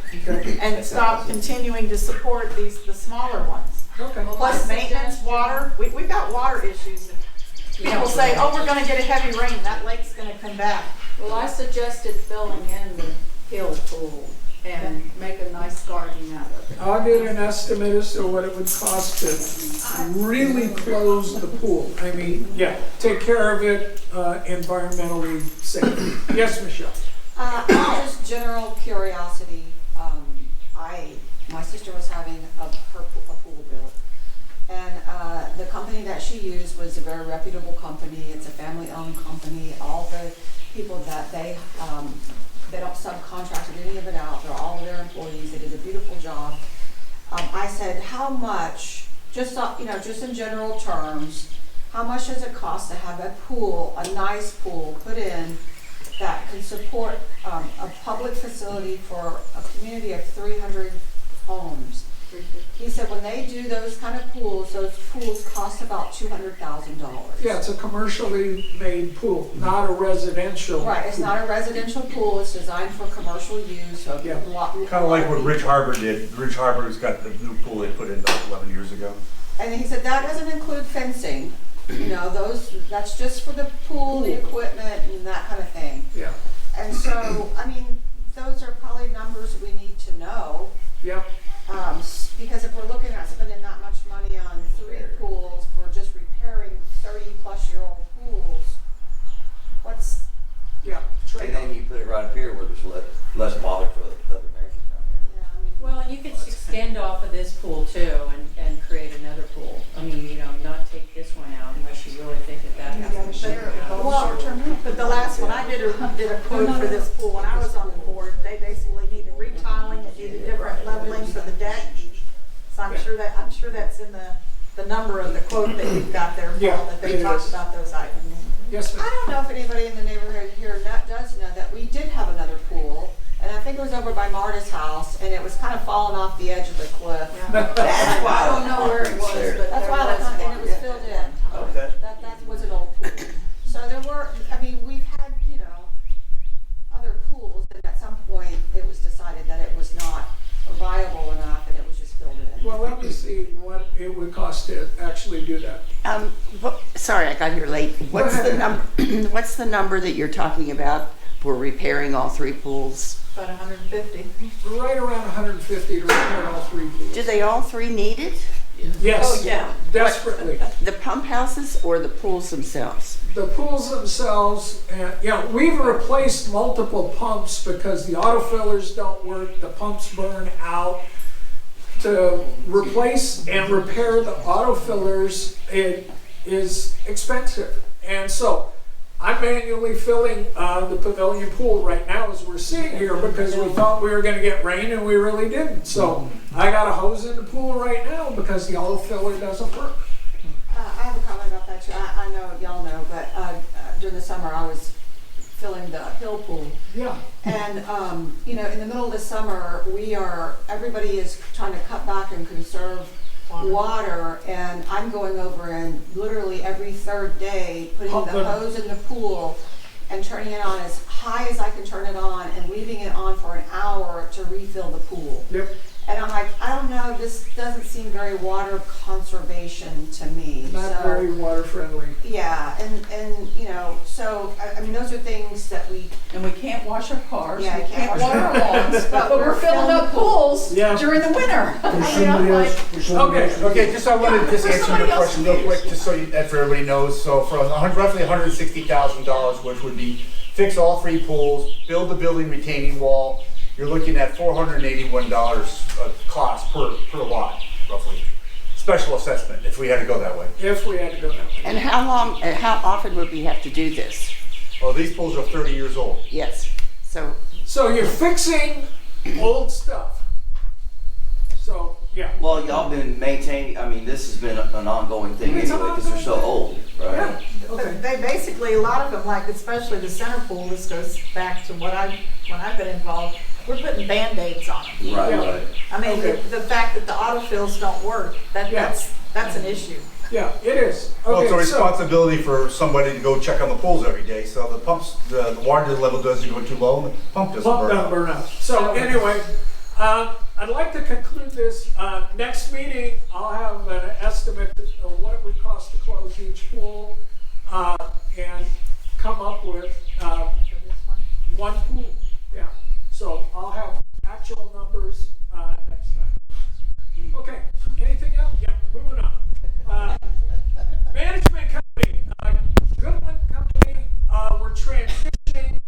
and stop continuing to support the smaller ones. Okay. Plus maintenance, water. We've got water issues. People say, oh, we're going to get a heavy rain, that lake's going to come back. Well, I suggested filling in the hill pool and make a nice garden out of it. I'll get an estimate as to what it would cost to really close the pool. I mean, yeah, take care of it environmentally safe. Yes, Michelle? Just general curiosity, my sister was having a pool built. And the company that she used was a very reputable company. It's a family-owned company. All the people that they don't subcontract any of it out. They're all their employees. They did a beautiful job. I said, how much, just in general terms, how much does it cost to have a pool, a nice pool, put in that can support a public facility for a community of 300 homes? He said when they do those kind of pools, those pools cost about $200,000. Yeah, it's a commercially made pool, not a residential. Right, it's pool. not a residential pool, it's designed for commercial use, so. Yeah. Kind of like what Ridge Harbor did. Ridge Harbor's got the new pool they put in about 11 years ago. And he said that doesn't include fencing, that's just for the pool, the equipment, and that kind of thing. Yeah, And so, I mean, those are probably numbers we need to know. yeah. Because if we're looking at spending that much money on 3 pools for just repairing 30-plus-year-old pools, what's, Yeah. And then you put it right up here where there's less bother for the other neighbors down here. I mean. Well, and you could extend off of this pool too and create another pool. I mean, not take this one out unless you really think that has to be shared. But the last one, I did a quote for this pool when I was on the board. They basically needed retiling, it needed different levelings for the deck. So I'm sure that's in the number of the quote that you've got there, Paul, Yeah, that they it talked is. about those items. Yes, I ma'am. don't know if anybody in the neighborhood here does know that we did have another pool, and I think it was over by Marta's house, and it was kind of falling off the edge of the cliff. That's why. I don't know where it was, but That's there why, was and it one. was filled in. Okay. That was an old pool. So there were, we've had, other pools, and at some point, it was decided that it was not viable enough, and it was just filled in. Well, let me see what it would cost to actually do that. Sorry, I got here late. What's ahead. the number? What's the number that you're talking about for repairing all 3 pools? About 150. Right around 150 to repair all 3 pools. Do they all 3 need it? Yes, Oh, yeah. desperately. The pump houses or the pools themselves? The pools themselves, and we've replaced multiple pumps because the autofillers don't work, the pumps burn out. To replace and repair the autofillers, it is expensive. And so I'm manually filling the pavilion pool right now as we're sitting here because we thought we were going to get rain and we really didn't. So I got a hose in the pool right now because the autofiller doesn't work. I have a comment about that too. I know y'all know, but during the summer I was filling the hill pool. Yeah. And, you know, in the middle of the summer, everybody is trying to cut back and conserve water. And I'm going over and literally every 3rd day, putting the hose in the pool and turning it on as high as I can turn it on and leaving it on for an hour to refill the pool. Yep. And I'm like, I don't know, this doesn't seem very water conservation to me. Not very water friendly. Yeah, and you know, so I mean, those are things that we. And we can't wash our cars, Yeah, we I can't can't water our lawns, but we're filling up pools Yeah. during the winter. For You know, somebody like- else, for somebody Okay, else. Okay, just I wanted to just for answer somebody your else question to real use. quick, just so that for everybody knows. So for roughly $160,000, which would be fix all 3 pools, build the building retaining wall, you're looking at $481 cost per lot, roughly. Special assessment, if we had to go that way. If we had to go that way. And how often would we have to do this? Well, these pools are 30 years old. Yes, so, So you're fixing old stuff. So, yeah. Well, y'all been maintaining, I mean, this has been an ongoing thing It's an anyway, because they're so old, right? Yeah. But Okay. they basically, a lot of them, like especially the center pool, this goes back to when I've been involved, we're putting Band-Aids on them. Right, Yeah. right. I mean, Okay. the fact that the autofills don't work, Yeah. that's an issue. Yeah, it is. Well, it's a Okay, so, responsibility for somebody to go check on the pools every day, so the pumps, the water level doesn't go too low and the pump doesn't pump burn down, out. burn out. So anyway, I'd like to conclude this. Next meeting, I'll have an estimate of what it would cost to close each pool and come up with one pool. Yeah. So I'll have actual numbers next time. Okay. Anything else? Yeah. Moving on. Management company, Goodwin Company. We're transitioning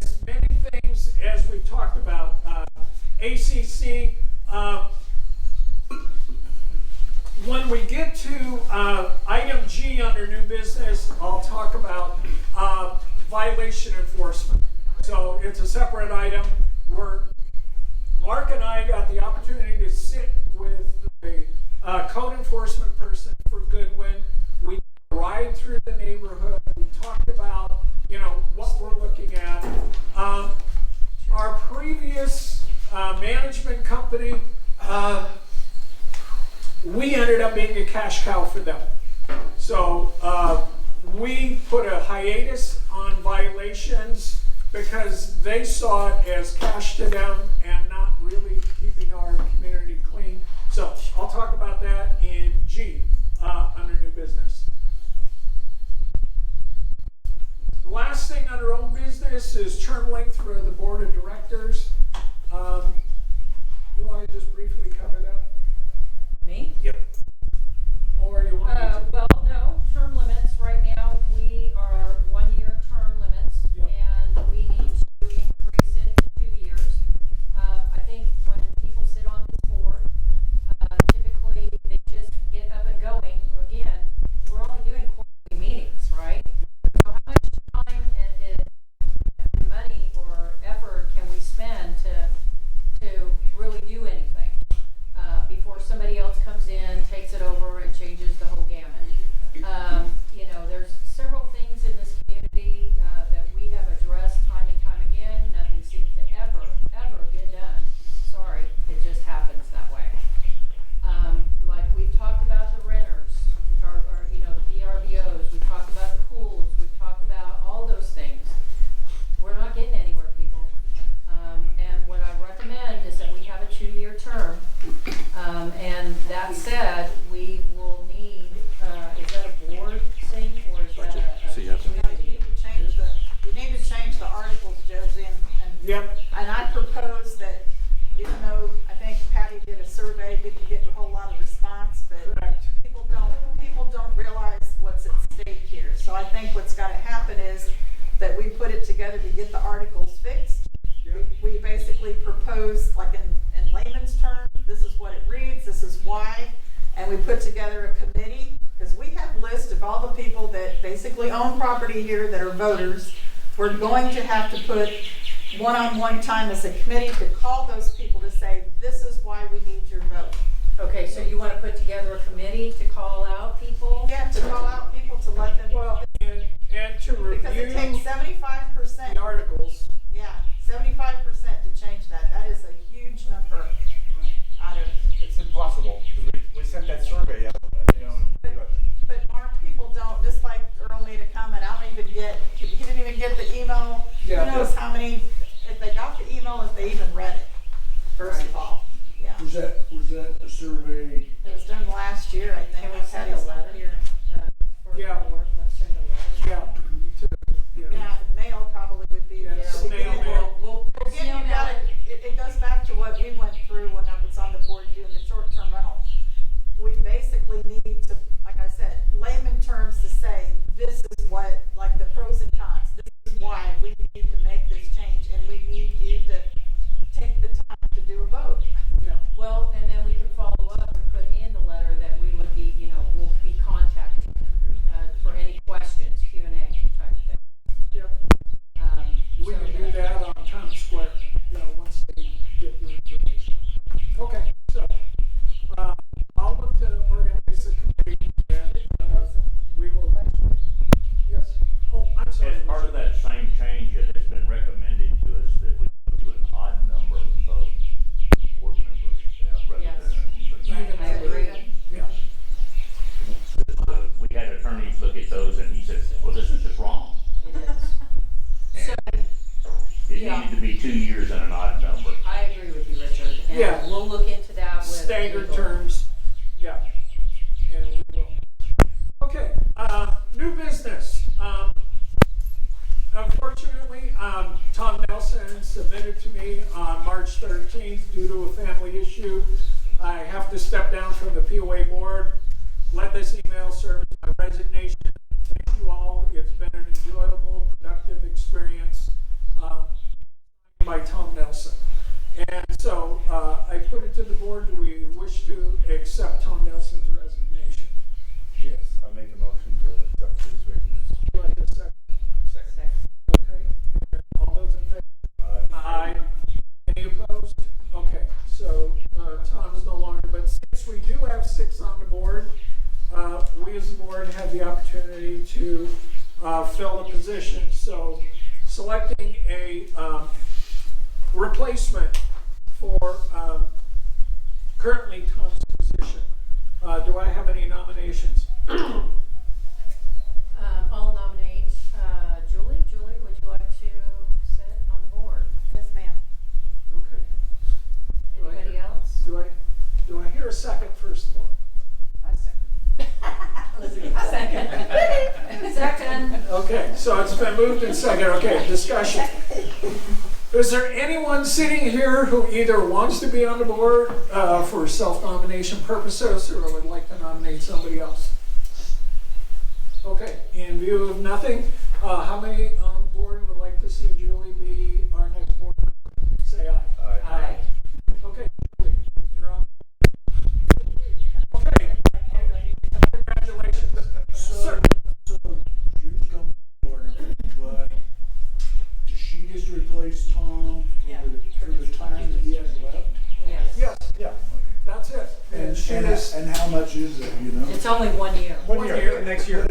as many things as we talked about. ACC. When we get to item G under new business, I'll talk about violation enforcement. So it's a separate item where Mark and I got the opportunity to sit with the code enforcement person for Goodwin. We ride through the neighborhood. We talked about, you know, what we're looking at. Our previous management company, we ended up being a cash cow for them. So we put a hiatus on violations because they saw it as cash to them and not really keeping our community clean. So I'll talk about that in G under new business. The last thing under old business is term length for the board of directors. You want to just briefly cover that? Me? Yep. Or you want me to? Well, no, term limits, right now, we are 1-year term limits, Yep. and we need to increase it to 2 years. I think when people sit on this board, typically they just get up and going. Again, we're only doing quarterly meetings, right? So how much time and money or effort can we spend to really do anything before somebody else comes in, takes it over, and changes the whole gamut? You know, there's several things in this community that we have addressed time and time again. Nothing seems to ever get done. Sorry, it just happens that way. Like we've talked about the renters, or you know, the VRBOs. We've talked about the pools. We've talked about all those things. We're not getting anywhere, people. And what I recommend is that we have a 2-year term. And that said, we will need, is that a board thing or is that a So you have to- community? You need to change the articles, Joe, survey, didn't get a whole lot of response, but Correct. people don't realize what's at stake here. So I think what's gotta happen is that we put it together to get the articles fixed. Yep. We basically propose, like in layman's terms, this is what it reads, this is why, and we put together a committee, because we have lists of all the people that basically own property here that are voters. We're going to have to put one-on-one time as a committee to call those people to say, this is why we need your vote. Okay, so you wanna put together a committee to call out people? Yeah, to call out people, to let them, Well, and to because it takes review 75%. the articles. Yeah, 75% to change that. That is a huge number out of. It's impossible, because we sent that survey out, you know. But Mark, people don't, just like Earl made a comment, I don't even get, he didn't even get the email. Yeah, Who knows how many, if they got the email, if they even read it, first of all. Yeah. Was that a survey? It was done last year, I think. Can we send a letter here, for the Yeah. board? Let's send a letter. Yeah. Yeah, mail probably would be. Yeah, snail mail. We'll Again, snail you mail gotta, it goes back to what we went through when I was on the board doing the short-term rental. We basically need to, like I said, layman terms to say, this is what, like the pros and cons, this is why we need to make this change, and we need you to take the time to do a vote. Yeah. Well, and then we can follow up and put in the letter that we would be, we'll be contacting, for any questions, Q&A type thing. Yep. We So can do that on Times Square, once they get the information. Okay, so, I'll look to organize a committee and, we will, yes. Oh, I'm sorry. As part of that same change, it has been recommended to us that we do an odd number of board members rather Yes. than even. I agree. Yeah. We had attorneys look at those and he said, well, this is just wrong. It is. So, It Yeah. needed to be 2 years and an odd number. I agree with you, Richard, and Yeah. we'll look into that with. Staggered legal. terms, yeah, and we will. Okay, new business. Unfortunately, Tom Nelson submitted to me on March 13th due to a family issue. I have to step down from the POA board. Let this email serve as my resignation. Thank you all. It's been an enjoyable, productive experience. By Tom Nelson. And so I put it to the board. Do we wish to accept Tom Nelson's resignation? Yes, I'll make a motion to accept his resignation. Do I get a second? Second. Okay. And all those in favor? Aye. Any opposed? Okay. So Tom is no longer, but since we do have 6 on the board, we as a board have the opportunity to fill the position. So selecting a replacement for currently Tom's position. Do I have any nominations? I'll nominate Julie. Julie, would you like to sit on the board? Yes, ma'am. Okay. Do I Anybody hear- else? Do I hear a second first of all? Second. Okay, so it's been moved and second. Okay, discussion. Is there anyone sitting here who either wants to be on the board for self-nomination purposes or would like to nominate somebody else? Okay, in view of nothing, how many on the board would like to see Julie be our next board member? Say aye. Aye. Okay, Julie, you're on. Okay, congratulations. Sir. So you come forward, but does she just replace Tom for the time that he has left? Yes. Yes, Yeah. that's it. And she is, And how much is it, you know? It's only 1 year. 1 year, next year.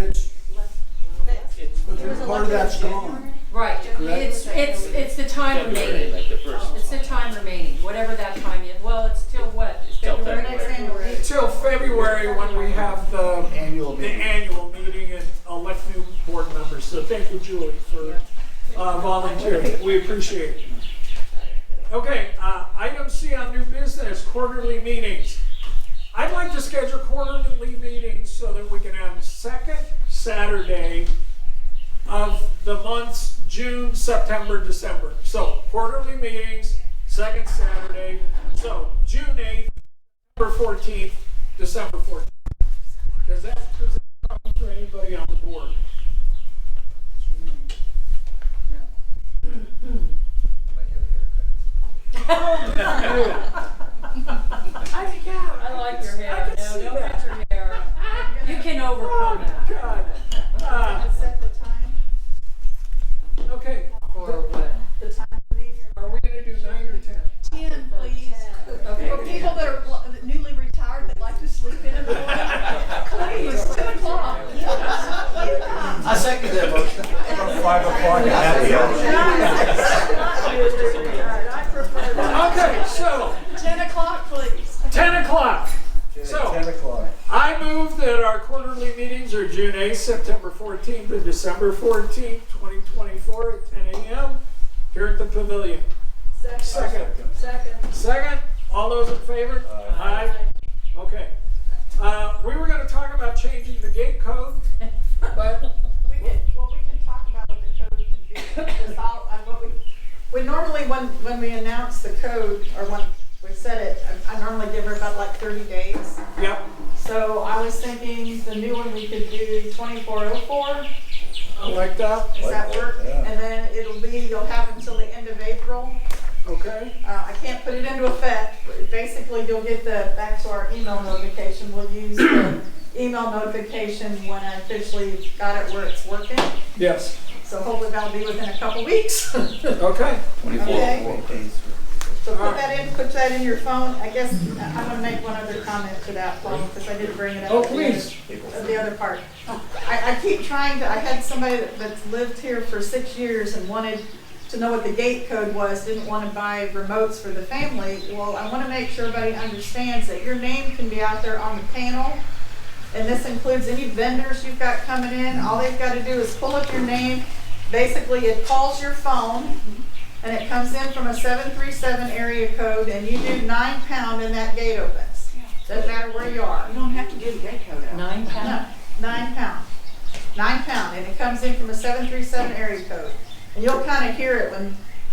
But part of that's gone. Right. Correct. It's the time remaining. Like the first. It's the time remaining, whatever that time is. Well, it's till what? till February? until February when we have the Annual meeting. annual meeting and elect new board members. So thank you, Julie, for volunteering. We appreciate it. Okay, item C on new business, quarterly meetings. I'd like to schedule quarterly meetings so that we can have the second Saturday of the months June, September, December. So quarterly meetings, second Saturday. So June 8th, 14th, December 14th. Does that come for anybody on the board? I like your hair. No, don't cut your hair. You can overcome that. God. Set the time, Okay, For what? the time of the meeting. are we gonna do 9 or 10? 10, please. Okay. For people that are newly retired that like to sleep in the morning, please, 10 o'clock. I second that motion. 5 o'clock, happy hour. I prefer that. Okay, so 10 o'clock, please. 10 o'clock. Okay, So- 10 o'clock. I move that our quarterly meetings are June 8th, September 14th, and December 14th, 2024 at 10 a.m. here at the pavilion. Second. Second, all those in favor? Aye. Okay. We were gonna talk about changing the gate code, but We can talk about what the code can be, because we normally, when we announce the code, or when we set it, I normally give her about like 30 days. yep, So I was thinking the new one we could do 2404, I like that. does that work? Yeah. And then you'll have until the end of April. Okay, I can't put it into effect, but basically you'll get back to our email notification. We'll use the email notification when I officially got it where it's working. yes, So hopefully that'll be within a couple weeks. okay. 24. Okay. So put that in your phone. I guess I'm gonna make one other comment to that, Paul, because I didn't bring it up. Oh, at the please. end of the other part. I keep trying I had somebody that's lived here for 6 years and wanted to know what the gate code was, didn't want to buy remotes for the family. Well, I want to make sure everybody understands that your name can be out there on the panel. And this includes any vendors you've got coming in. All they've got to do is pull up your name. Basically, it calls your phone and it comes in from a 737 area code, and you do 9 pound and that gate opens. Doesn't matter where you are. You don't have to give the gate code out. 9 No, pounds? 9 pound. 9 pound, and it comes in from a 737 area code. And you'll kind of hear it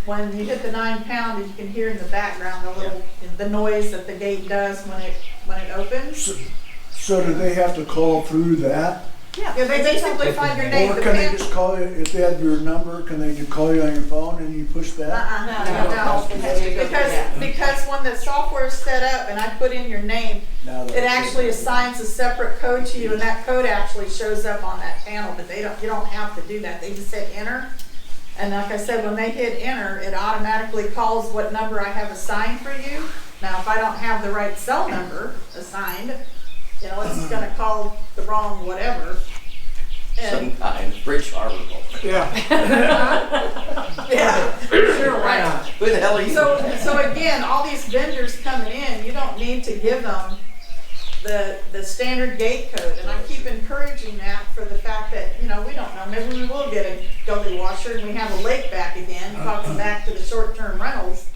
when you hit the 9 pound, and you can hear in the background the noise that the gate does when it opens. So do they have to call through that? Yeah, they basically find your name. Or The can they pan- just call you, if they have your number, can they just call you on your phone and you push that? No. It has to go through that. Because when the software is set up and I put in your name, Now that- it actually assigns a separate code to you, and that code actually shows up on that panel, but you don't have to do that. They just hit enter. And like I said, when they hit enter, it automatically calls what number I have assigned for you. Now, if I don't have the right cell number assigned, it's gonna call the wrong whatever. And, Sometimes, Rich Harvard. Yeah. yeah. Sure, why not? Who the hell are you? So again, all these vendors coming in, you don't need to give them the standard gate code. And I keep encouraging that for the fact that, we don't know, maybe we will get a gully washer and we have a lake back again, talking back to the short-term rentals.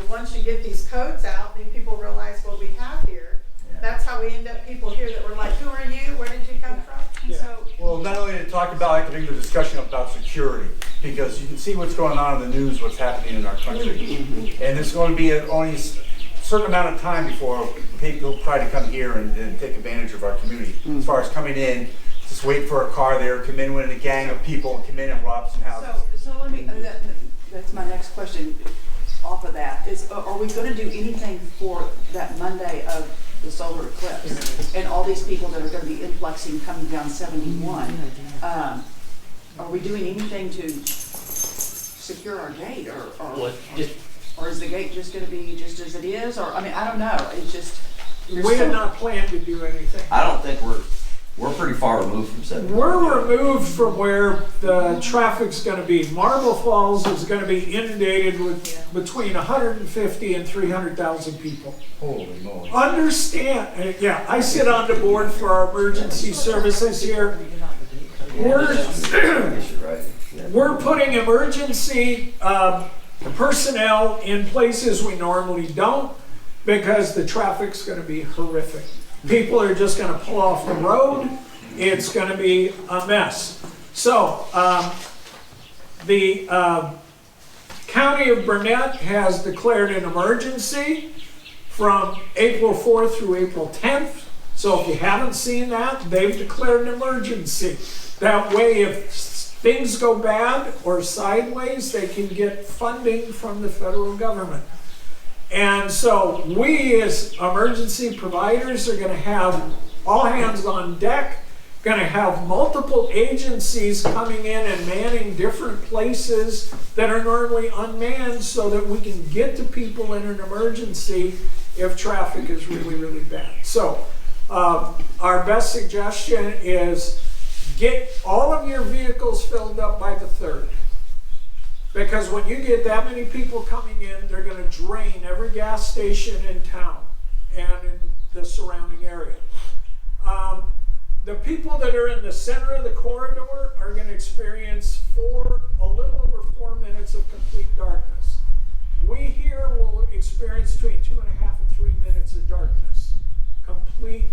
Once you get these codes out, then people realize what we have here. That's how we end up people here that were like, who are you? Where did you come from? And so, Well, not only to talk about, I like to bring the discussion about security, because you can see what's going on in the news, what's happening in our country. And it's going to be only a certain amount of time before people try to come here and take advantage of our community. As far as coming in, just wait for a car there, come in with a gang of people, and come in and rob some houses. So let me, that's my next question off of that, is are we gonna do anything for that Monday of the solar eclipse? And all these people that are gonna be influxing coming down 71, are we doing anything to secure our gate, or is the gate just gonna be just as it is, or, I don't know, it's just. We had not planned to do anything. I don't think we're pretty far removed from 7. We're removed from where the traffic's gonna be. Marble Falls is gonna be inundated with between 150 and 300,000 people. Holy moly. Understand, I sit on the board for our emergency services here. We're putting emergency personnel in places we normally don't, because the traffic's gonna be horrific. People are just gonna pull off the road. It's gonna be a mess. So, the county of Burnett has declared an emergency from April 4th through April 10th. So if you haven't seen that, they've declared an emergency. That way, if things go bad or sideways, they can get funding from the federal government. And so we as emergency providers are going to have all hands on deck, going to have multiple agencies coming in and manning different places that are normally unmanned so that we can get to people in an emergency if traffic is really, really bad. So our best suggestion is get all of your vehicles filled up by the 3rd. Because when you get that many people coming in, they're going to drain every gas station in town and in the surrounding area. The people that are in the center of the corridor are going to experience a little over 4 minutes of complete darkness. We here will experience between 2.5 and 3 minutes of darkness. Complete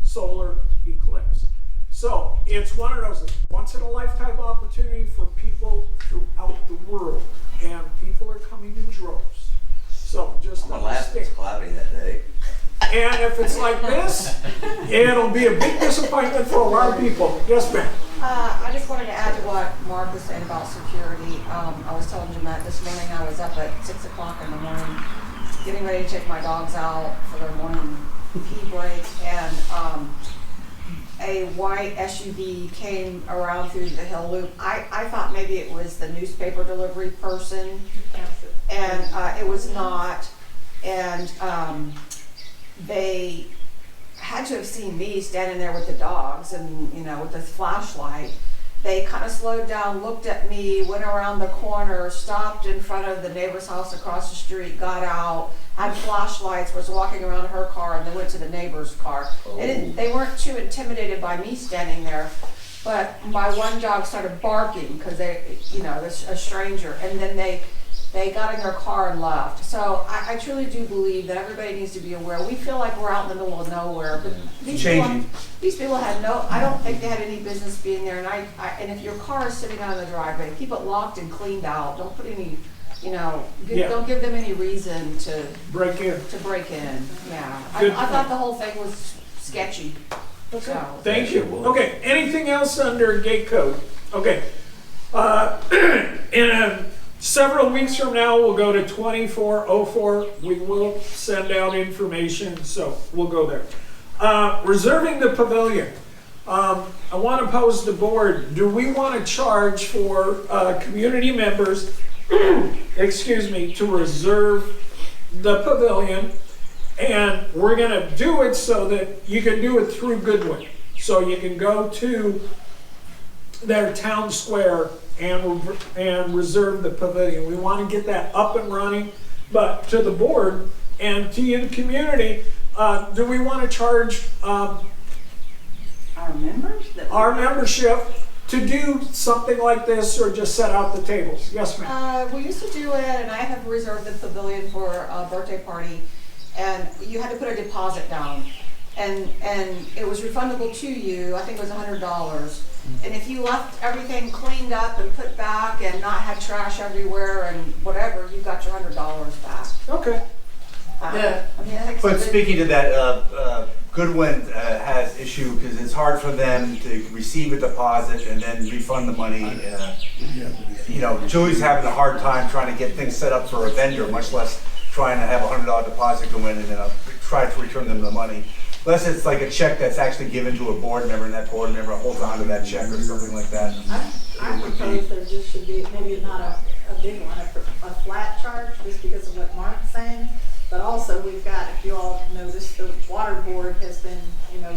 solar eclipse. So it's one of those once in a lifetime opportunity for people throughout the world, and people are coming in droves. So just I'm gonna laugh if it's cloudy that day. and if it's like this, it'll be a big disappointment for a lot of people. Yes, ma'am. I just wanted to add to what Mark was saying about security. I was telling Jeanette this morning, I was up at 6 o'clock in the morning, getting ready to take my dogs out for their morning pee break, and a white SUV came around through the hill loop. I thought maybe it was the newspaper delivery person, and it was not. And they had to have seen me standing there with the dogs and, you know, with the flashlight. They kind of slowed down, looked at me, went around the corner, stopped in front of the neighbor's house across the street, got out, had flashlights, was walking around her car, and then went to the neighbor's car. They weren't too intimidated by me standing there, but my one dog started barking because there's a stranger, and then they got in their car and left. So I truly do believe that everybody needs to be aware. We feel like we're out in the middle of nowhere, but these people had I don't think they had any business being there. And if your car is sitting out in the driveway, keep it locked and cleaned out. Don't put any, don't give them any reason to break in. Yeah, I thought the whole thing was sketchy. Okay. So. Thank you. Okay, anything else under gate code? Okay. Several weeks from now, we'll go to 2404. We will send out information, so we'll go there. Reserving the pavilion. I want to pose the board. Do we want to charge for community members, excuse me, to reserve the pavilion? And we're going to do it so that you can do it through Goodwin. So you can go to their town square and reserve the pavilion. We want to get that up and running, but to the board and to you, the community, do we want to charge Our members? our membership to do something like this, or just set out the tables? Yes, ma'am. We used to do it, and I have reserved the pavilion for a birthday party, and you had to put a deposit down, and it was refundable to you. I think it was $100. And if you left everything cleaned up and put back and not had trash everywhere and whatever, you got your $100 back. Okay. But speaking to that, Goodwin has issue because it's hard for them to receive a deposit and then refund the money. Julie's having a hard time trying to get things set up for a vendor, much less trying to have a $100 deposit go in and then try to return them the money. Unless it's like a check that's actually given to a board member and that board member holds on to that check or something like that. I propose there just should be, maybe not a big one, a flat charge, just because of what Mark's saying. But also we've got, if you all noticed, the water board has been,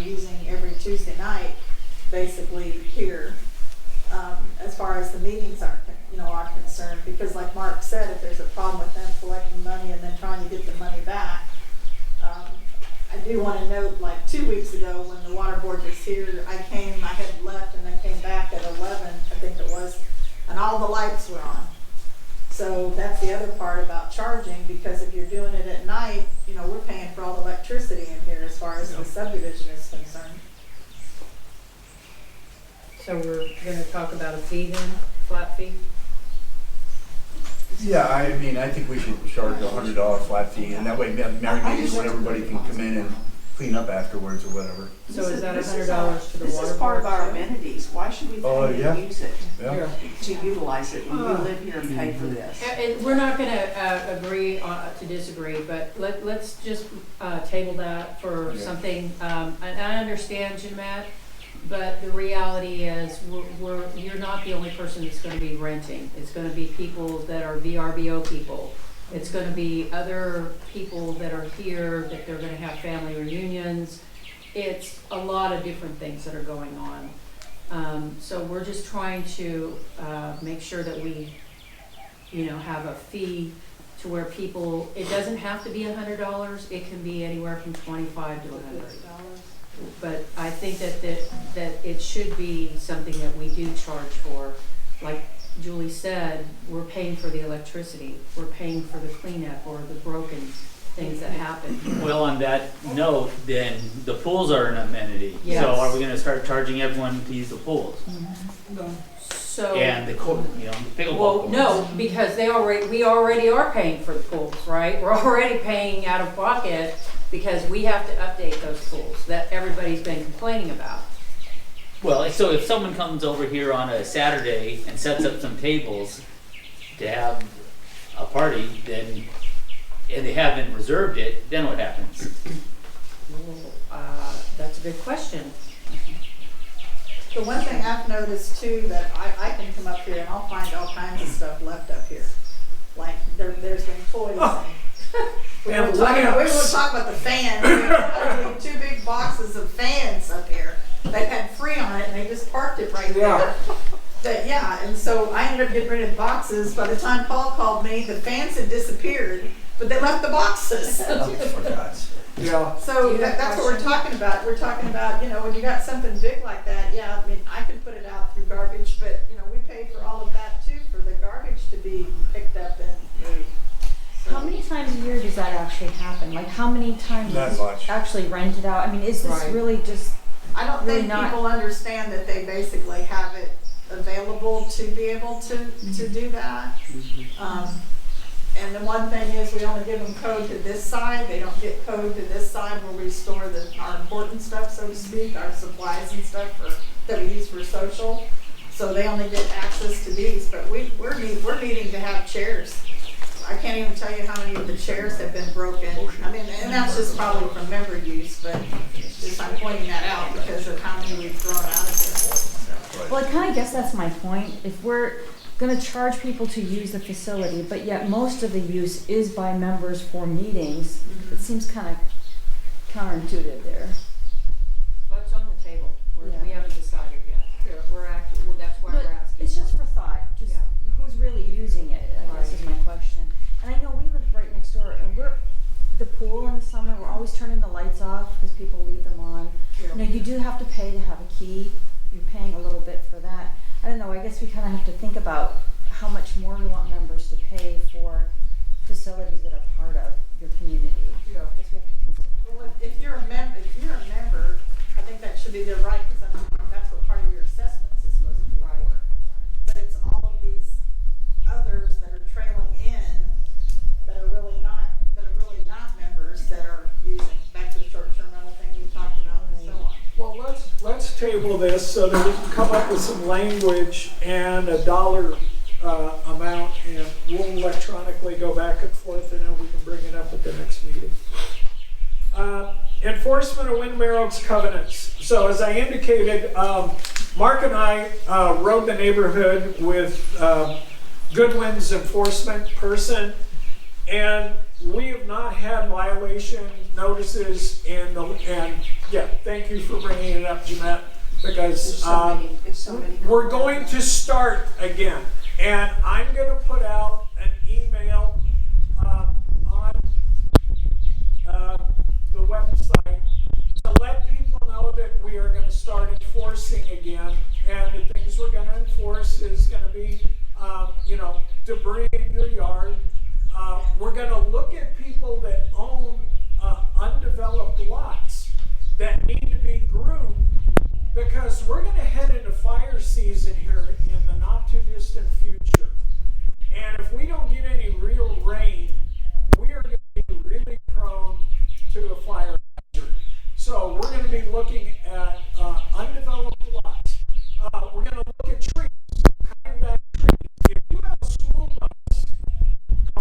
using every Tuesday night, basically here, as far as the meetings are concerned. Because like Mark said, if there's a problem with them collecting money and then trying to get the money back, I do want to note, like 2 weeks ago when the water board was here, I had left and then came back at 11, I think it was, and all the lights were on. So that's the other part about charging, because if you're doing it at night, we're paying for all the electricity in here as far as the subdivision is concerned. So we're gonna talk about a fee then, flat fee? Yeah, I mean, I think we should charge $100 flat fee, and that way, Mary meetings when everybody can come in and clean up afterwards or whatever. So is that This $100 to the This water is part of board, our too? amenities. Why should we Oh, pay yeah. to use it, Yeah. to utilize it when we live here and pay for this? And we're not gonna agree to disagree, but let's just table that for Yeah. something. And I understand, Jeanette, but the reality is you're not the only person that's gonna be renting. It's gonna be people that are VRBO people. It's gonna be other people that are here, that they're gonna have family reunions. It's a lot of different things that are going on. So we're just trying to make sure that we, have a fee to where people, it doesn't have to be $100, it can be anywhere from $25 to $100. But I think that it should be something that we do charge for. Like Julie said, we're paying for the electricity, we're paying for the cleanup or the broken things that happen. Well, on that note, then the pools are an amenity. Yes. So are we gonna start charging everyone to use the pools? So. And the pickleball Well, courts? no, because we already are paying for the pools, right? We're already paying out of pocket because we have to update those pools that everybody's been complaining about. Well, so if someone comes over here on a Saturday and sets up some tables to have a party, then, and they haven't reserved it, then what happens? That's a good question. The one thing I've noticed too, that I can come up here and I'll find all kinds of stuff left up here. Like there's been toys. We And won't talk lamps. about the fans. We have 2 big boxes of fans up here. They had free on it and they just parked it right there. And so I ended up getting rid of the boxes. By the time Paul called me, the fans had disappeared, but they left the boxes. Oh, for God's sake. Yeah. So that's what we're talking about. We're talking about, when you got something big like that, I mean, I could put it out through garbage, but, we pay for all of that too, for the garbage to be picked up and moved. So- How many times a year does that actually happen? Like, how many times Not is much. actually rented out? I mean, is this Right. really just, I don't really think not- people understand that they basically have it available to be able to do that. And the one thing is, we only give them code to this side. They don't get code to this side where we store our important stuff, so to speak, our supplies and stuff that we use for social. So they only get access to these, but we're needing to have chairs. I can't even tell you how many of the chairs have been broken. I mean, and that's just probably from member use, but just I'm pointing that out because of how many we've thrown out of this. well, I kind of guess that's my point. If we're going to charge people to use the facility, but yet most of the use is by members for meetings, it seems kind of counterintuitive there. Well, it's on the table. Yeah. We haven't decided yet. That's why But we're asking. it's just for thought, just Yeah. who's really using it, I guess is my question. And I know we live right next door, and the pool in the summer, we're always turning the lights off because people leave them on. Yeah. You do have to pay to have a key, you're paying a little bit for that. I don't know, I guess we kind of have to think about how much more we want members to pay for facilities that are part of your community. Yeah. I guess we have to consider. Well, if you're a member, I think that should be their right, because that's what part of your assessments is supposed to be for. But it's all of these others that are trailing in that are really not members that are using, back to the short-term rental thing we talked about and so on. Well, let's table this so that we can come up with some language and a dollar amount, and we'll electronically go back and forth, and then we can bring it up at the next meeting. Enforcement of Windermere's covenants. So as I indicated, Mark and I rode the neighborhood with Goodwin's enforcement person, and we have not had violation notices and thank you for bringing it up, Jeanette, because we're going to start again, and I'm going to put out an email on the website to let people know that we are going to start enforcing again, and the things we're going to enforce is going to be debris in your yard. We're going to look at people that own undeveloped lots that need to be groomed, because we're going to head into fire season here in the not too distant future. And if we don't get any real rain, we are going to be really prone to a fire hazard. So we're going to be looking at undeveloped lots. We're going to look at trees, cutting back trees. If you have a school bus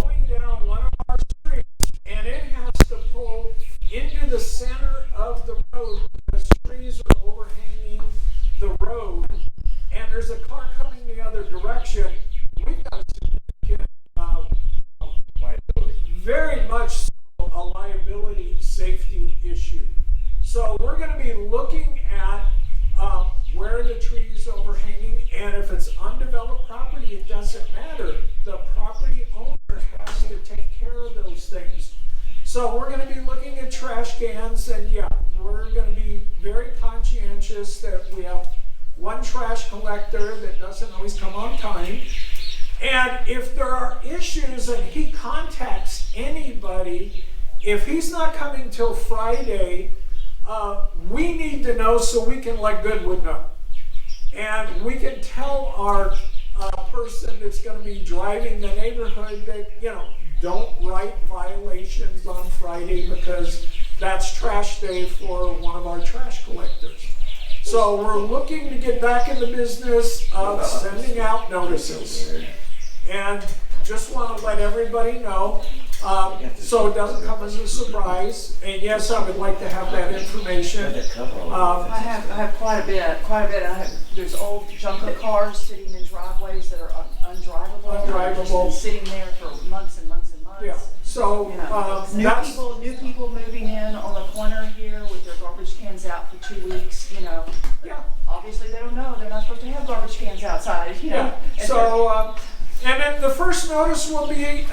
going down one of our streets and it has to pull into the center of the road because trees are overhanging the road and there's a car coming the other direction, we've got a significant, very much so, a liability safety issue. So we're going to be looking at where the tree is overhanging, and if it's undeveloped property, it doesn't matter. The property owner has to take care of those things. So we're going to be looking at trash cans, and yeah, we're going to be very conscientious that we have one trash collector that doesn't always come on time. And if there are issues and he contacts anybody, if he's not coming till Friday, we need to know so we can let Goodwood know. And we can tell our person that's going to be driving the neighborhood that, you know, don't write violations on Friday because that's trash day for one of our trash collectors. So we're looking to get back in the business of sending out notices. And just want to let everybody know, so it doesn't come as a surprise. And yes, I would like to have that information. I have quite a bit. There's old junker cars sitting in driveways that are undrivable. Undrivable. Sitting there for months and months and months. Yeah. So You know, that's new people moving in on the corner here with their garbage cans out for 2 weeks. You know, yeah. obviously they don't know they're not supposed to have garbage cans outside. You know, Yeah. So and then the first notice will be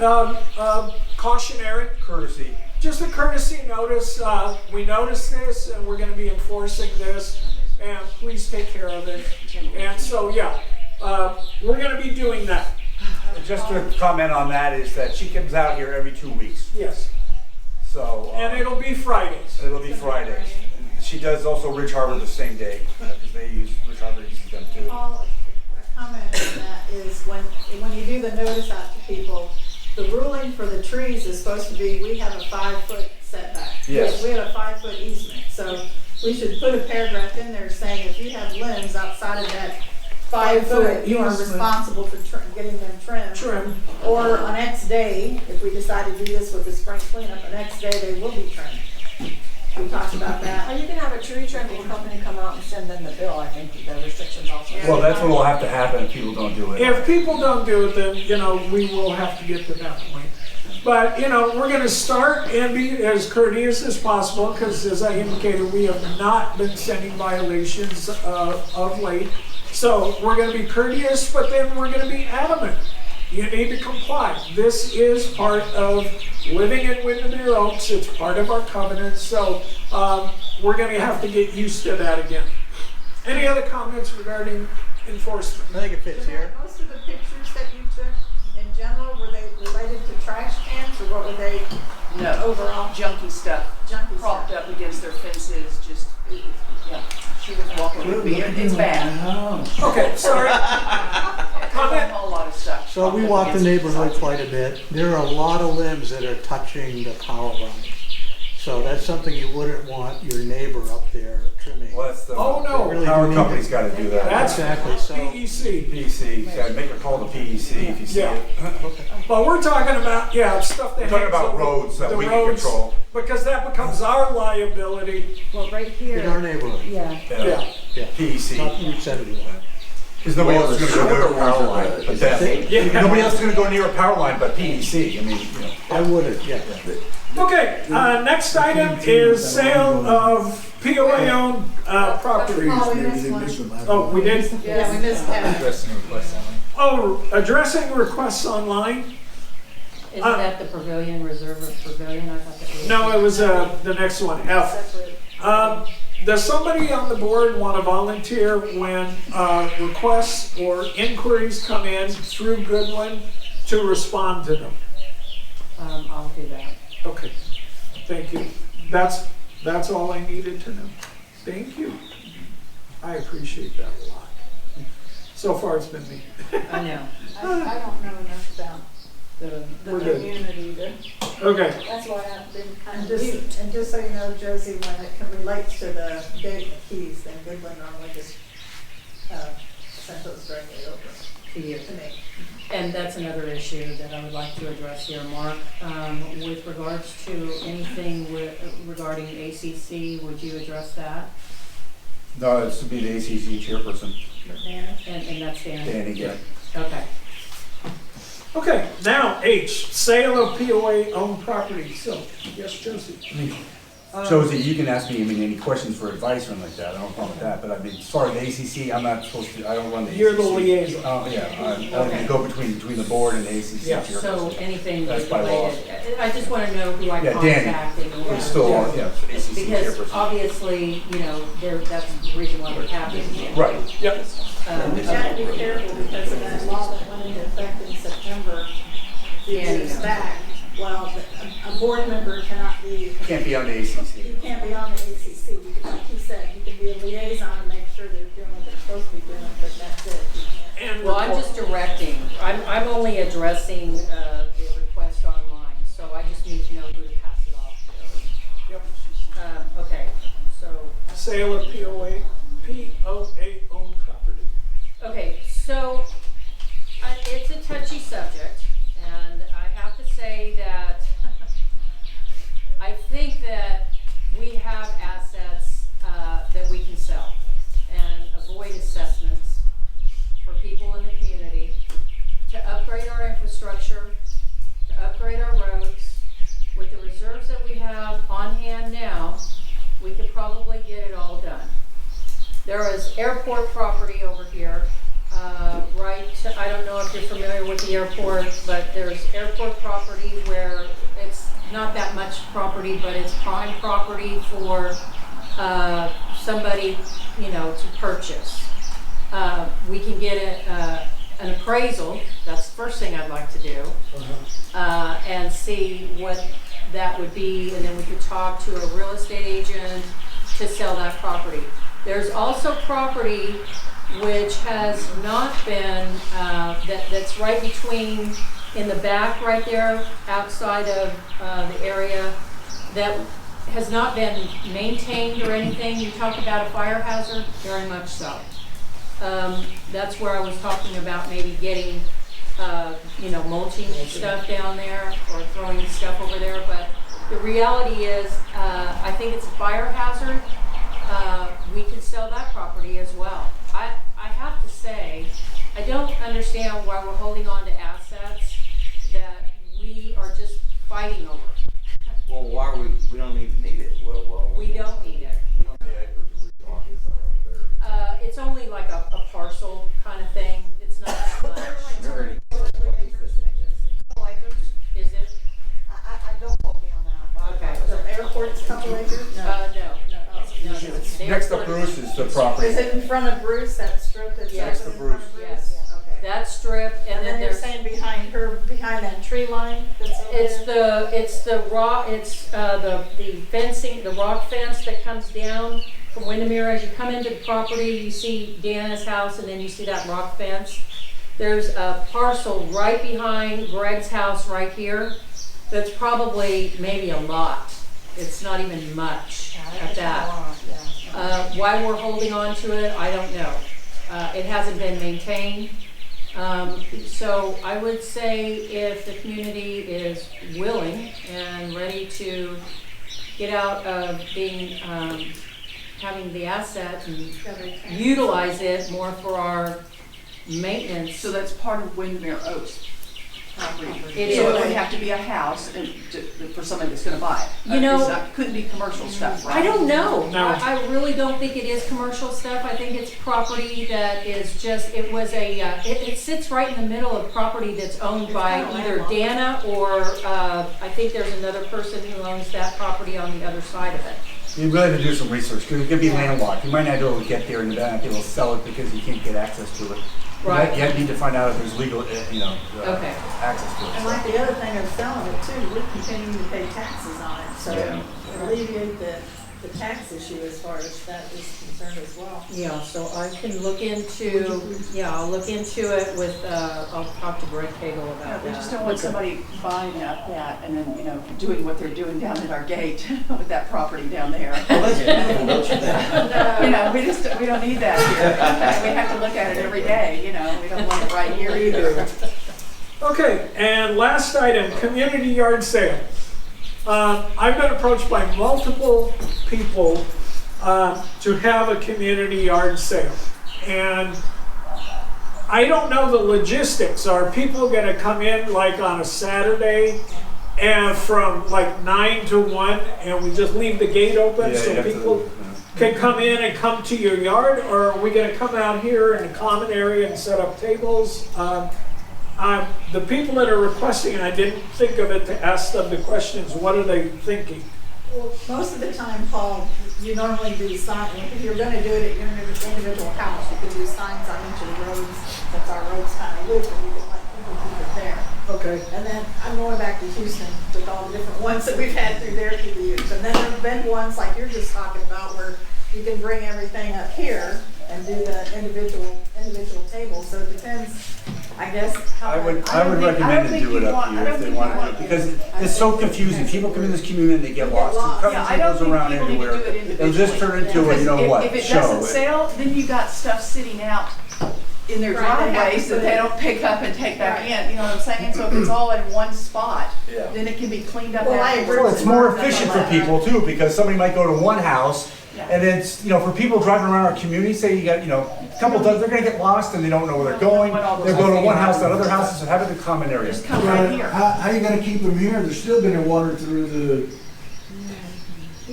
cautionary. Courtesy. Just a courtesy notice. We noticed this and we're going to be enforcing this, and please take care of it. And so, yeah, we're going to be doing that. Just to comment on that is that she comes out here every 2 weeks. Yes. So. And it'll be Fridays. It'll be Fridays. She does also Ridge Harbor the same day, because they use, Ridge Harbor uses them too. All a comment on that is when you do the notice out to people, the ruling for the trees is supposed to be, we have a 5-foot setback. Yes. We have a 5-foot easement. So we should put a paragraph in there saying if you have limbs outside of that 5-foot, you are responsible for getting them trimmed. Or on X day, if we decide to do this with the spring cleanup, the next day they will be trimmed. We talked about that. Or you can have a tree trimming company come out and send them the bill. I think the restrictions also. Well, that's what will have to happen if people don't do it. If people don't do it, then, you know, we will have to get to that point. But, you know, we're going to start and be as courteous as possible because, as I indicated, we have not been sending violations of late. So we're going to be courteous, but then we're going to be adamant. You need to comply. This is part of living in Windermere Oaks. It's part of our covenant. So we're going to have to get used to that again. Any other comments regarding enforcement? I think it fits here. Most of the pictures that you took in general, were they related to trash cans or what were they? No, Overall. junky stuff. Junky propped stuff. up against their fences. Just yeah, she was walking with me. It's bad. Okay, sorry. A whole lot of stuff. So we walk the neighborhood quite a bit. There are a lot of limbs that are touching the power lines. So that's something you wouldn't want your neighbor up there trimming. Well, that's the, Oh, no. the power company's got to do that. That's Exactly, so- PEC. PEC, yeah, make a call to PEC if you see Yeah. it. But we're talking about, yeah, stuff that We're talking hangs about over roads that the we can roads, control. because that becomes our liability. Well, right here. In our neighborhood. Yeah. Yeah. Yeah. Not PEC. Route 71. Because nobody else is going to go near a power line. But that, Yeah. nobody else is going to go near a power line but PEC. I mean, you know. I wouldn't, yeah. Okay, next item is sale of POA-owned properties. Oh, we Maybe missed they one. missed them. Oh, we did? Yeah, we missed that. Oh, addressing requests online? Isn't that the pavilion, reserve of pavilion? I thought that was. No, it was the next one, F. Separate. Does somebody on the board want to volunteer when requests or inquiries come in through Goodwin to respond to them? I'll do that. Okay, thank you. That's all I needed to know. Thank you. I appreciate that a lot. So far, it's been me. I know, I don't know enough about the, the We're good. community to, Okay, that's why I've been kind And of just, mute. and just so you know, Josie, when it relates to the gate and the keys, then Goodwin normally just, sent those directly over to you. to me. And that's another issue that I would like to address here, Mark. With regards to anything regarding ACC, would you address that? No, this would be the ACC chairperson, And that's Danny? Danny, yeah. Okay. okay, now H, sale of POA owned property. So, yes, Josie. Josie, you can ask me, any questions for advice or anything like that, I don't have a problem with that, but I mean, as far as the ACC, I'm not supposed to, I don't run the ACC. You're the liaison. Oh, yeah, I'm only to go between the board and the ACC Yeah. chairperson. So anything That's by law. related, I just wanna know who I Yeah, Danny. contact in order. It's still, yeah, ACC Because chairperson. obviously, that's the reason why we're having it. Right. Yep. You gotta be careful because of that law that went into effect in September, a few years back. Well, a board member cannot be, Can't be on the ACC. you can't be on the ACC. You can, like he said, you can be a liaison and make sure they're doing what they're supposed to be doing, but that's it. You can't. And Well, I'm just directing, I'm only addressing, the request online, so I just need to know who to pass it off to. Yep. Okay, so, Sale of POA owned property. okay, so, it's a touchy subject, and I have to say that I think that we have assets, that we can sell and avoid assessments for people in the community to upgrade our infrastructure, to upgrade our roads. With the reserves that we have on hand now, we could probably get it all done. There is airport property over here, I don't know if you're familiar with the airport, but there's airport property where it's not that much property, but it's prime property for somebody, to purchase. We can get an appraisal, that's the first thing I'd like to do, and see what that would be, and then we could talk to a real estate agent to sell that property. There's also property which has not been, that's right between, in the back right there, outside of the area, that has not been maintained or anything. You talk about a fire hazard, very much so. That's where I was talking about maybe getting, mulching stuff down there or throwing stuff over there, but the reality is, I think it's a fire hazard. We could sell that property as well. I have to say, I don't understand why we're holding on to assets that we are just fighting over. Well, why are we don't even need it. We don't need it. It's only like a parcel kind of thing. It's not that much. Is it? I don't quote me on that. Okay. The airport's a couple acres? No. The Next up, airport- Bruce, is the property. Is it in front of Bruce, that strip that's Yes. open in front of Bruce? Yes. Okay. That strip, and And then then you're there's, saying behind that tree line that's over there? it's the fencing, the rock fence that comes down from Windermere. As you come into the property, you see Deanna's house, and then you see that rock fence. There's a parcel right behind Greg's house right here that's probably maybe a lot. It's not even much at that. Why we're holding on to it, I don't know. It hasn't been maintained. So I would say if the community is willing and ready to get out of being, having the asset and utilize it more for our maintenance. So that's part of Windermere Oaks property. It So is. it would have to be a house for somebody that's gonna buy it. You know- It couldn't be commercial stuff, right? I don't know. No. I really don't think it is commercial stuff. I think it's property that is just, it sits right in the middle of property that's owned by either Dana or, I think there's another person who owns that property on the other side of it. You really have to do some research, because it could be landlocked. You might not be able to get there and then not be able to sell it because you can't get access to it. Right. You need to find out if there's legal, Okay. access to it. And like the other thing of selling it too, we continue to pay taxes on it, so Yeah. alleviate the the tax issue as far as that is concerned as well. Yeah, so I can look into, I'll look into it with, I'll talk to Greg Cagle Yeah, about we just that. don't want somebody buying up that and then, doing what they're doing down at our gate with that property down there. Well, that's beautiful, don't you think? We don't need that here. We have to look at it every day, we don't want it right here either. Okay, and last item, community yard sale. I've been approached by multiple people to have a community yard sale. And I don't know the logistics. Are people gonna come in like on a Saturday and from like 9 to 1 and we just leave the gate open Yeah, you so have to, people can come in and come to your yard? Or are we gonna come out here in the common area and set up tables? The people that are requesting, and I didn't think of it to ask them the questions, what are they thinking? Well, most of the time, Paul, you normally do sign, if you're gonna do it at your individual house, you can do signs on each of the roads, since our roads kind of loop, and you can let people keep it there. Okay. And then I'm going back to Houston with all the different ones that we've had through there through the years. And then there've been ones like you're just talking about where you can bring everything up here and do the individual tables. So it depends, I guess, how. I would recommend to do it up here if they want to do it, because it's so confusing. People come in this community and they get lost. They're Yeah, cutting I don't tables think around people need to everywhere. do it It'll just individually. turn into a, If it show. doesn't sell, then you got stuff sitting out in their Right, they have driveways to that put they it- don't pick up and take back Right. in, you know what I'm saying? So if it's all in one spot, Yeah. then it can be cleaned up Well, I afterwards. agree. Well, it's more efficient for people too, because somebody might go to one house, Yeah. and it's, for people driving around our community, say you got, a couple dozen, they're gonna get lost and they don't know where they're going. They're going to one house, to other houses, and have it in the common area. Just come right here. How you gonna keep them here? They're still gonna water through the,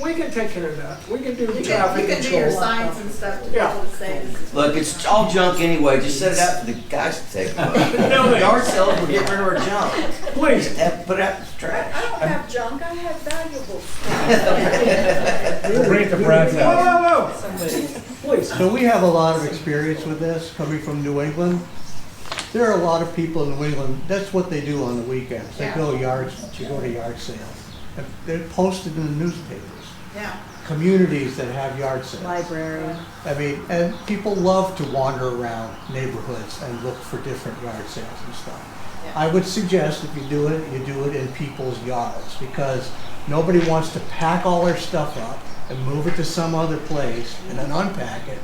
We can take care of that. We can do You traffic can do your control. signs and stuff to be Yeah. able to say this is. Look, it's all junk anyway, just set it out for the guys to take a look. No, thanks. Yard sales, we're getting rid of our junk. Please. Put it out in the trash. I don't have junk, I have valuable stuff. We'll bring it to Brad's Whoa, house. whoa, whoa. Please. So we have a lot of experience with this, coming from New England. There are a lot of people in New England, that's what they do on the weekends. They go to yard sales. And they're posted in the newspapers. Yeah. Communities that have yard sales. Library. And people love to wander around neighborhoods and look for different yard sales and stuff. Yeah. I would suggest if you do it in people's yards, because nobody wants to pack all their stuff up and move it to some other place and then unpack it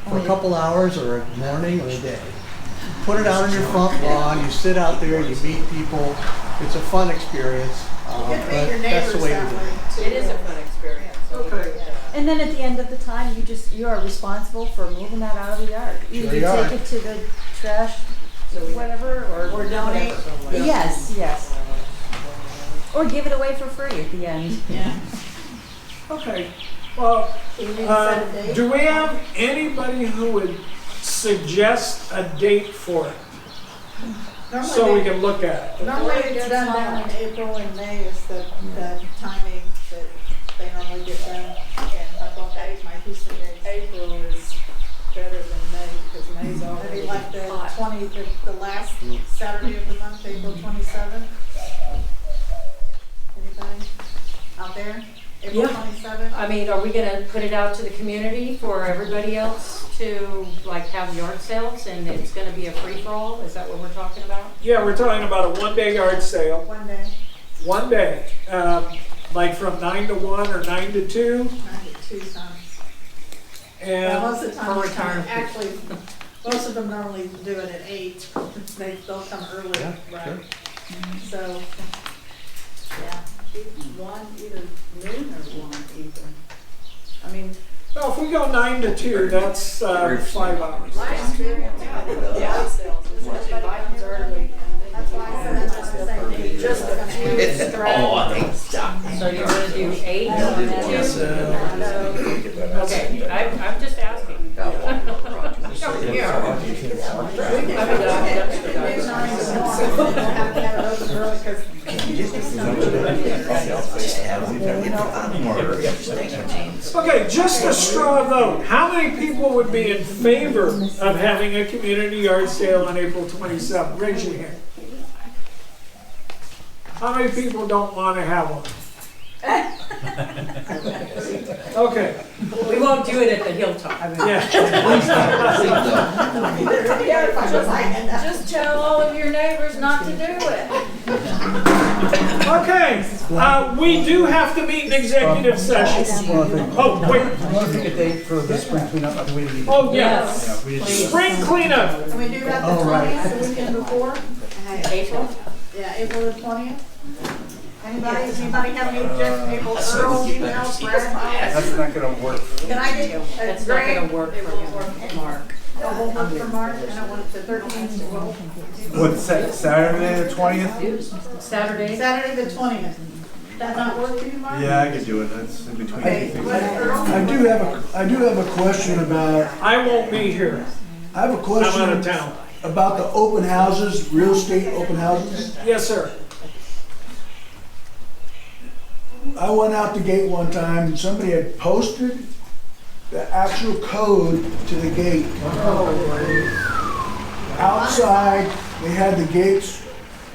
for a couple hours or a morning or a day. Put it out on your front lawn, you sit out there, you meet people, it's a fun experience. You can meet your But that's neighbors the way to that do way it. too. It is a fun experience. So Okay. And then at the end of the time, you are responsible for moving that out of the yard. Either you yard. take it to the trash, whatever, Or donate. Yes, yes. Or give it away for free at the end. Yeah. Okay. Well, Do we need to set a date? do we have anybody who would suggest a date for it? So we can look at it. Normally it's done down in April and May is the timing that they normally get done. And I'm going back to my Houston days. April is better than May, because May's already Maybe like the hot. the last Saturday of the month, April 27th. Anybody out there? April Yeah. 27th? I mean, are we gonna put it out to the community for everybody else to like have yard sales and it's gonna be a free-for-all? Is that what we're talking about? Yeah, we're talking about a one-day yard sale. One day, One day, like from 9 to 1 or 9 to 2. 9 to 2 times. Well, And most of the time, For they come- retirement. actually, most of them normally do it at 8. They'll come early, Yeah, right? sure. So, yeah, either noon or 1 even. I mean, well, if we go 9 to 2, that's 5 hours. my experience, Yeah, sales, especially buy early. that's why I said that's just the same day. Just a few Oh, I think stop. So you're gonna do 8 They'll on do that one, too? Okay, I'm just asking. Okay, just a straw vote. How many people would be in favor of having a community yard sale on April 27th? Raise your hand. How many people don't want to have one? Okay, We won't do it at the hilltop. yeah. Just tell all of your neighbors not to do it. Okay, we do have to meet in executive session. Oh, wait. I want to pick a date for the spring cleanup. I think we Oh, yes. Spring cleanup. Can we do that the Oh, right. 20th, the weekend before? April? Yeah, April the 20th? Anybody have any objections? April, Earl, emails, Brad? That's not gonna work. Can I get a That's not Greg? gonna work for Mark. Oh, we'll work for Mark, and I want the 13th to go. What's Saturday the 20th? Saturday? Saturday the 20th. That not work for you, Mark? Yeah, I could do it. That's in between. Okay, what, Earl? I do have a question about, I won't be here. I have a I'm question. out of town. About the open houses, real estate open houses. Yes, sir. I went out the gate one time and somebody had posted the actual code to the gate. Outside, they had the gates,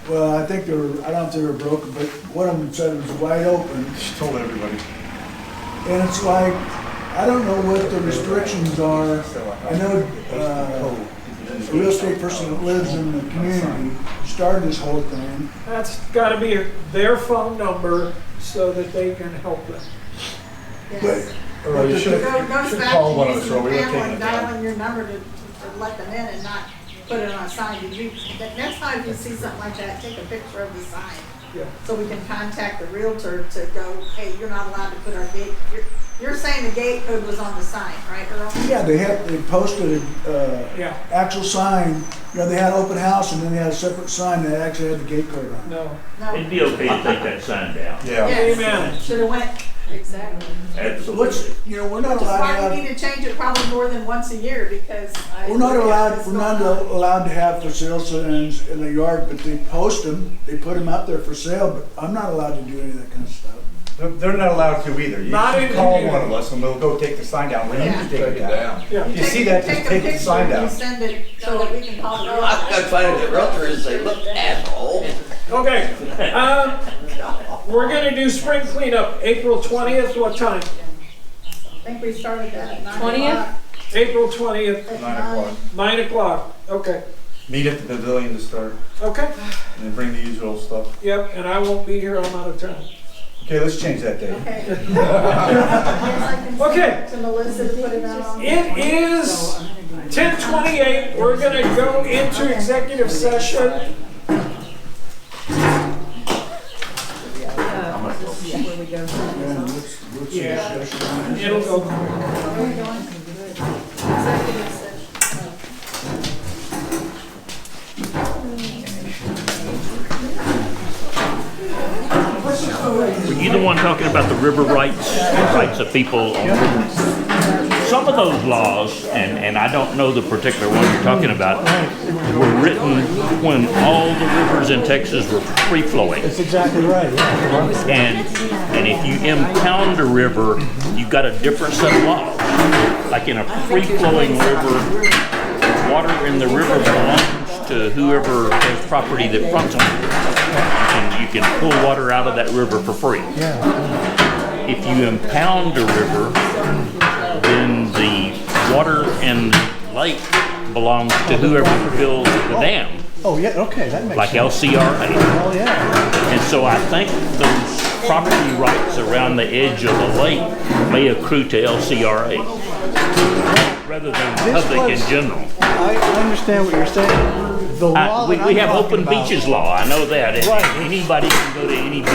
well, I think they were, I don't know if they were broken, but one of them said it was wide open. She told everybody. And it's like, I don't know what the restrictions are. I know, a real estate person that lives in the community started this whole thing. That's gotta be their phone number so that they can help them. But Earl, you should Goes should back call to one of us, using Earl. We the were panel taking and it down. dialing your number to let them in and not put it on a sign. Did you, the next time you see something like that, take a picture of the sign. Yeah. So we can contact the realtor to go, hey, you're not allowed to put our gate, you're saying the gate code was on the sign, right, Earl? yeah, they posted Yeah. actual sign, you know, they had open house and then they had a separate sign that actually had the gate code on it. No. No. It'd be okay to take that sign down. Yeah. Yes. Amen. Should've went, Exactly. Absolutely. What's, you know, we're not which is allowed why to we have, need to change it probably more than once a year because I. we're not agree with allowed, this we're not going on. allowed to have for sale signs in the yard, but they post them, they put them out there for sale, but I'm not allowed to do any of that kind of stuff. They're not allowed to either. You Not should in call here. one of us and we'll go take the sign down. Or you can take it down. Yeah. If you see that, just take the sign a down. picture and you send it so that we can call the I'm gonna realtor. find the realtor and say, look, asshole. Okay, we're gonna do spring cleanup, April 20th, what time? I think we started that at 9 20th? o'clock. April 20th, At 9 o'clock. 9 o'clock, okay, Meet at the pavilion to start, okay, and then bring the usual stuff. yep, and I won't be here, I'm out of town. Okay, let's change that date. Okay. Yes, I Okay. can send it to Melissa to put it out on. It is 10:28, we're gonna go into executive session. Where we go. Yeah, it'll go. Were you the one talking about the river rights of people on river? Some of those laws, and I don't know the particular one you're talking about, were written when all the rivers in Texas were free-flowing. That's exactly right, yeah. And if you impound a river, you've got a different set of laws. Like in a free-flowing river, water in the river belongs to whoever has property that fronts on it. And you can pull water out of that river for free. If you impound a river, then the water in the lake belongs to whoever builds the dam, Oh, yeah, okay, that makes like sense. LCRA. Oh, yeah. And so I think those property rights around the edge of the lake may accrue to LCRA rather than public in general. I understand what you're saying. The law We that I'm have talking open about beaches law, I know that. And Right. anybody can go to any beach.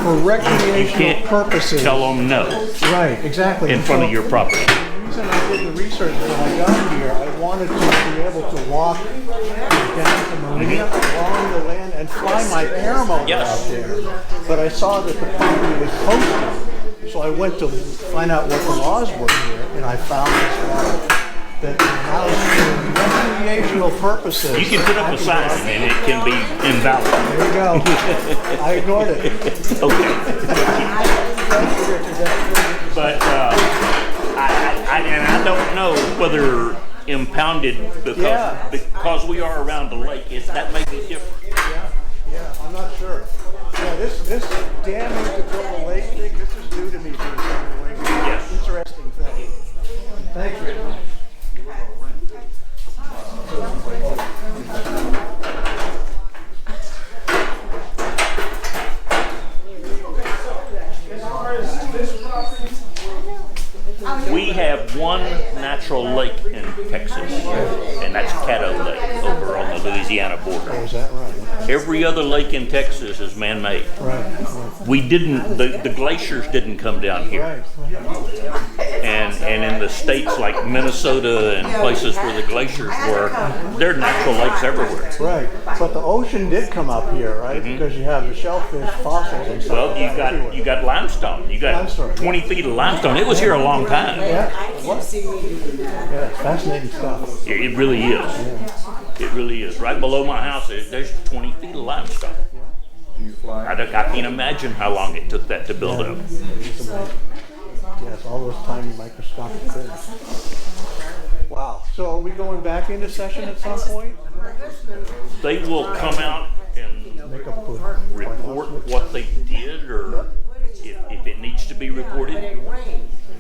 for You recreational can't purposes. tell them no Right, exactly. in front of your property. The reason I did the research when I got here, I wanted to be able to walk down to Marina along the land and fly my paramotor Yes. out there. But I saw that the property was posted, so I went to find out what the laws were here, and I found this law that allows for recreational purposes. You can put up a sign and it can be invalid. There you go. I ignored it. Okay. Thank you, Richard. That's But I don't know whether impounded Yeah. because we are around the lake, that may be different. Yeah, I'm not sure. Yeah, this damming to build a lake thing, this is new to me. Yes. It's We have one natural lake in Texas, and that's Caddo Lake over on the Louisiana border. Is that right? Every other lake in Texas is man-made. Right. We didn't, the glaciers didn't come down here. Right. And in the states like Minnesota and places where the glaciers were, there are natural lakes everywhere. Right. But the ocean did come up here, right? Because you have the shellfish fossils and stuff. Well, you got limestone. You got Limestone. 20 feet of limestone. It was here a long time. Yeah. Yeah, it's fascinating stuff. It really is. It really is. Right below my house, there's 20 feet of limestone. I can't imagine how long it took that to build up. Yes, all those tiny microscopic things. Wow. So are we going back into session at some point? They will come out and Make a report what they did, or if it needs to be reported.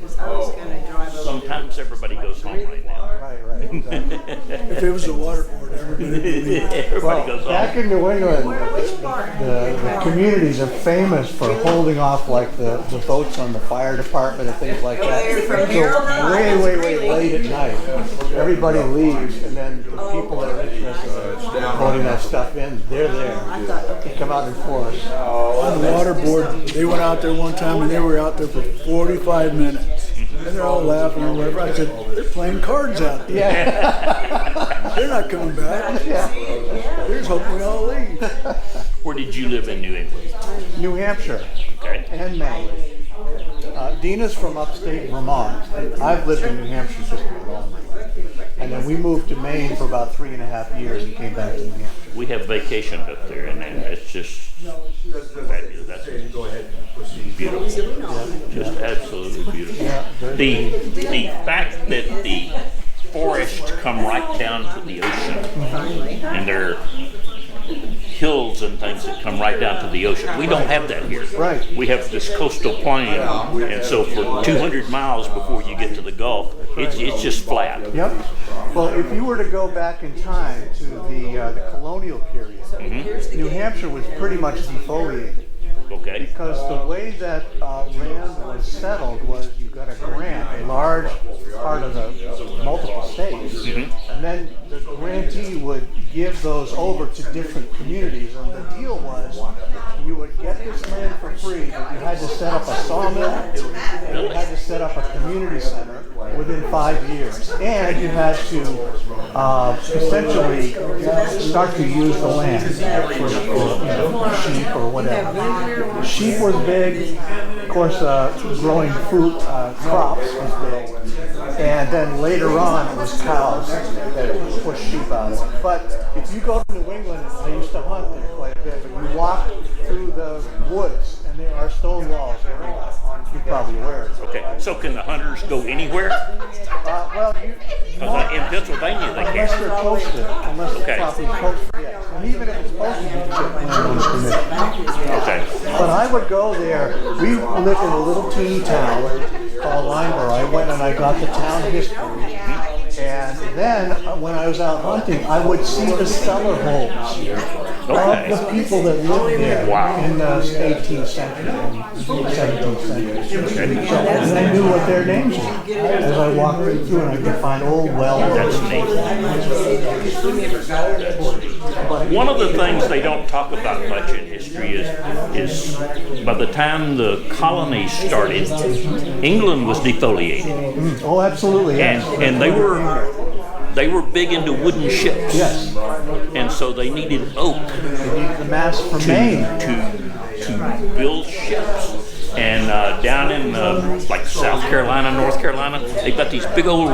Sometimes everybody goes home right now. Right, exactly. If it was a water board, everybody would leave. Everybody goes Back home. in New England, the communities are famous for holding off like the votes on the fire department and things like that. So way late at night. Everybody leaves, and then the people that are interested in voting that stuff in, they're there. They come out in force. On the water board, they went out there one time and they were out there for 45 minutes. And they're all laughing or whatever. I said, they're playing cards out there. Yeah. They're not coming back. They're just hoping we all leave. Where did you live in New England? New Hampshire Okay. and Maine. Dina's from upstate Vermont. I've lived in New Hampshire just about all my life. And then we moved to Maine for about 3.5 years and came back to New Hampshire. We have vacationed up there, and it's just fabulous. That's beautiful. Just absolutely beautiful. The fact that the forests come right down to the ocean, and there are hills and things that come right down to the ocean. We don't have that here. Right. We have this coastal plain, and so for 200 miles before you get to the Gulf, it's just flat. Yep. Well, if you were to go back in time to the colonial period, New Hampshire was pretty much defoliated. Okay. Because the way that land was settled was you got a grant, a large part of the multiple states, and then the grantee would give those over to different communities. And the deal was you would get this land for free, but you had to set up a sawmill, and you had to set up a community center within 5 years, and you had to essentially start to use the land for sheep or whatever. Sheep was big, of course. Growing fruit crops was big, and then later on it was cows that pushed sheep out of it. But if you go to New England, I used to hunt there quite a bit, but you walk through the woods and there are stone walls everywhere. You're probably aware of it. Okay. So can the hunters go anywhere? Well, In Pennsylvania, they unless can't. they're posted, unless the Okay. property is posted, yes. And even if it's posted, you can get landowner's permission. Okay. But I would go there. We lived in a little teeny town called Windermere. I went and I got the town history. And then when I was out hunting, I would see the cellar homes of the people that lived there in the 18th century and 17th century. So, and I knew what their names were as I walked through, and I could find old wells. That's neat. One of the things they don't talk about much in history is by the time the colonies started, England was defoliated. Oh, absolutely. Yes. And they were big into wooden ships. Yes. And so they needed oak They needed the mast from Maine. to build ships. And down in like South Carolina, North Carolina, they've got these big old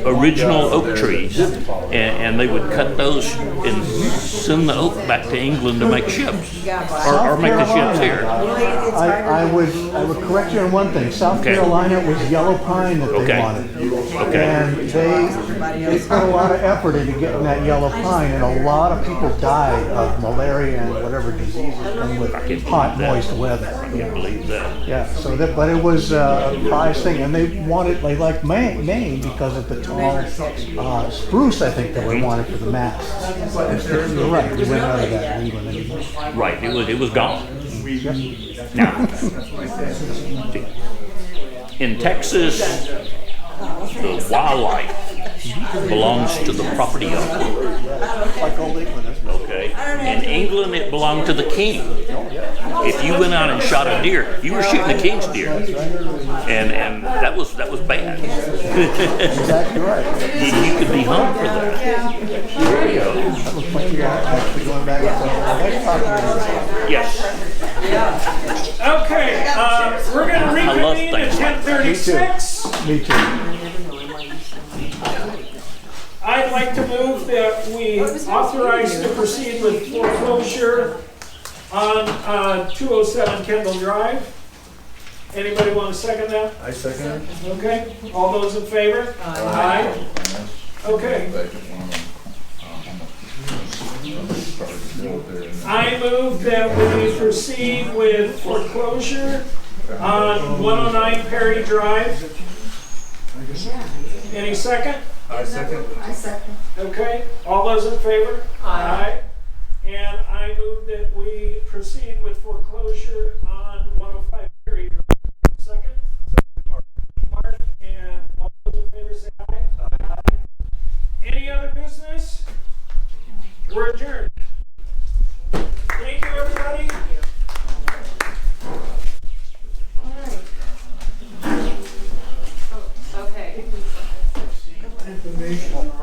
original oak trees, and they would cut those and send the oak back to England to make ships, or make the ships here. I would correct you on one thing. South Carolina was yellow pine that they wanted. Okay. And they put a lot of effort into getting that yellow pine, and a lot of people died of malaria and whatever diseases come with hot, moist weather. I can't believe that. Yeah, so that, but it was a prized thing, and they liked Maine because of the tall spruce, I think, that we wanted for the masts. You're right, we went out of that in England anymore. Right, it was gone. Now, In Texas, the wildlife belongs to the property owner. Like old England, that's what. Okay. In England, it belonged to the king. If you went out and shot a deer, you were shooting the king's deer, and that was bad. Exactly right. You could be hung for that. There you go. That looks like you're actually going back to Yes. Okay, we're gonna I love reconvene at things like that. 10:36. Me too. I'd like to move that we authorize to proceed with foreclosure on 207 Kendall Drive. Anybody want to second that? I second it. Okay, all those in favor? Aye. Okay. I move that we proceed with foreclosure on 109 Perry Drive. Any second? I second. I second. Okay, all those in favor? Aye. And I move that we proceed with foreclosure on 105 Perry Drive. Second? Mark, and all those in favor say aye. Aye. Any other business? We're adjourned.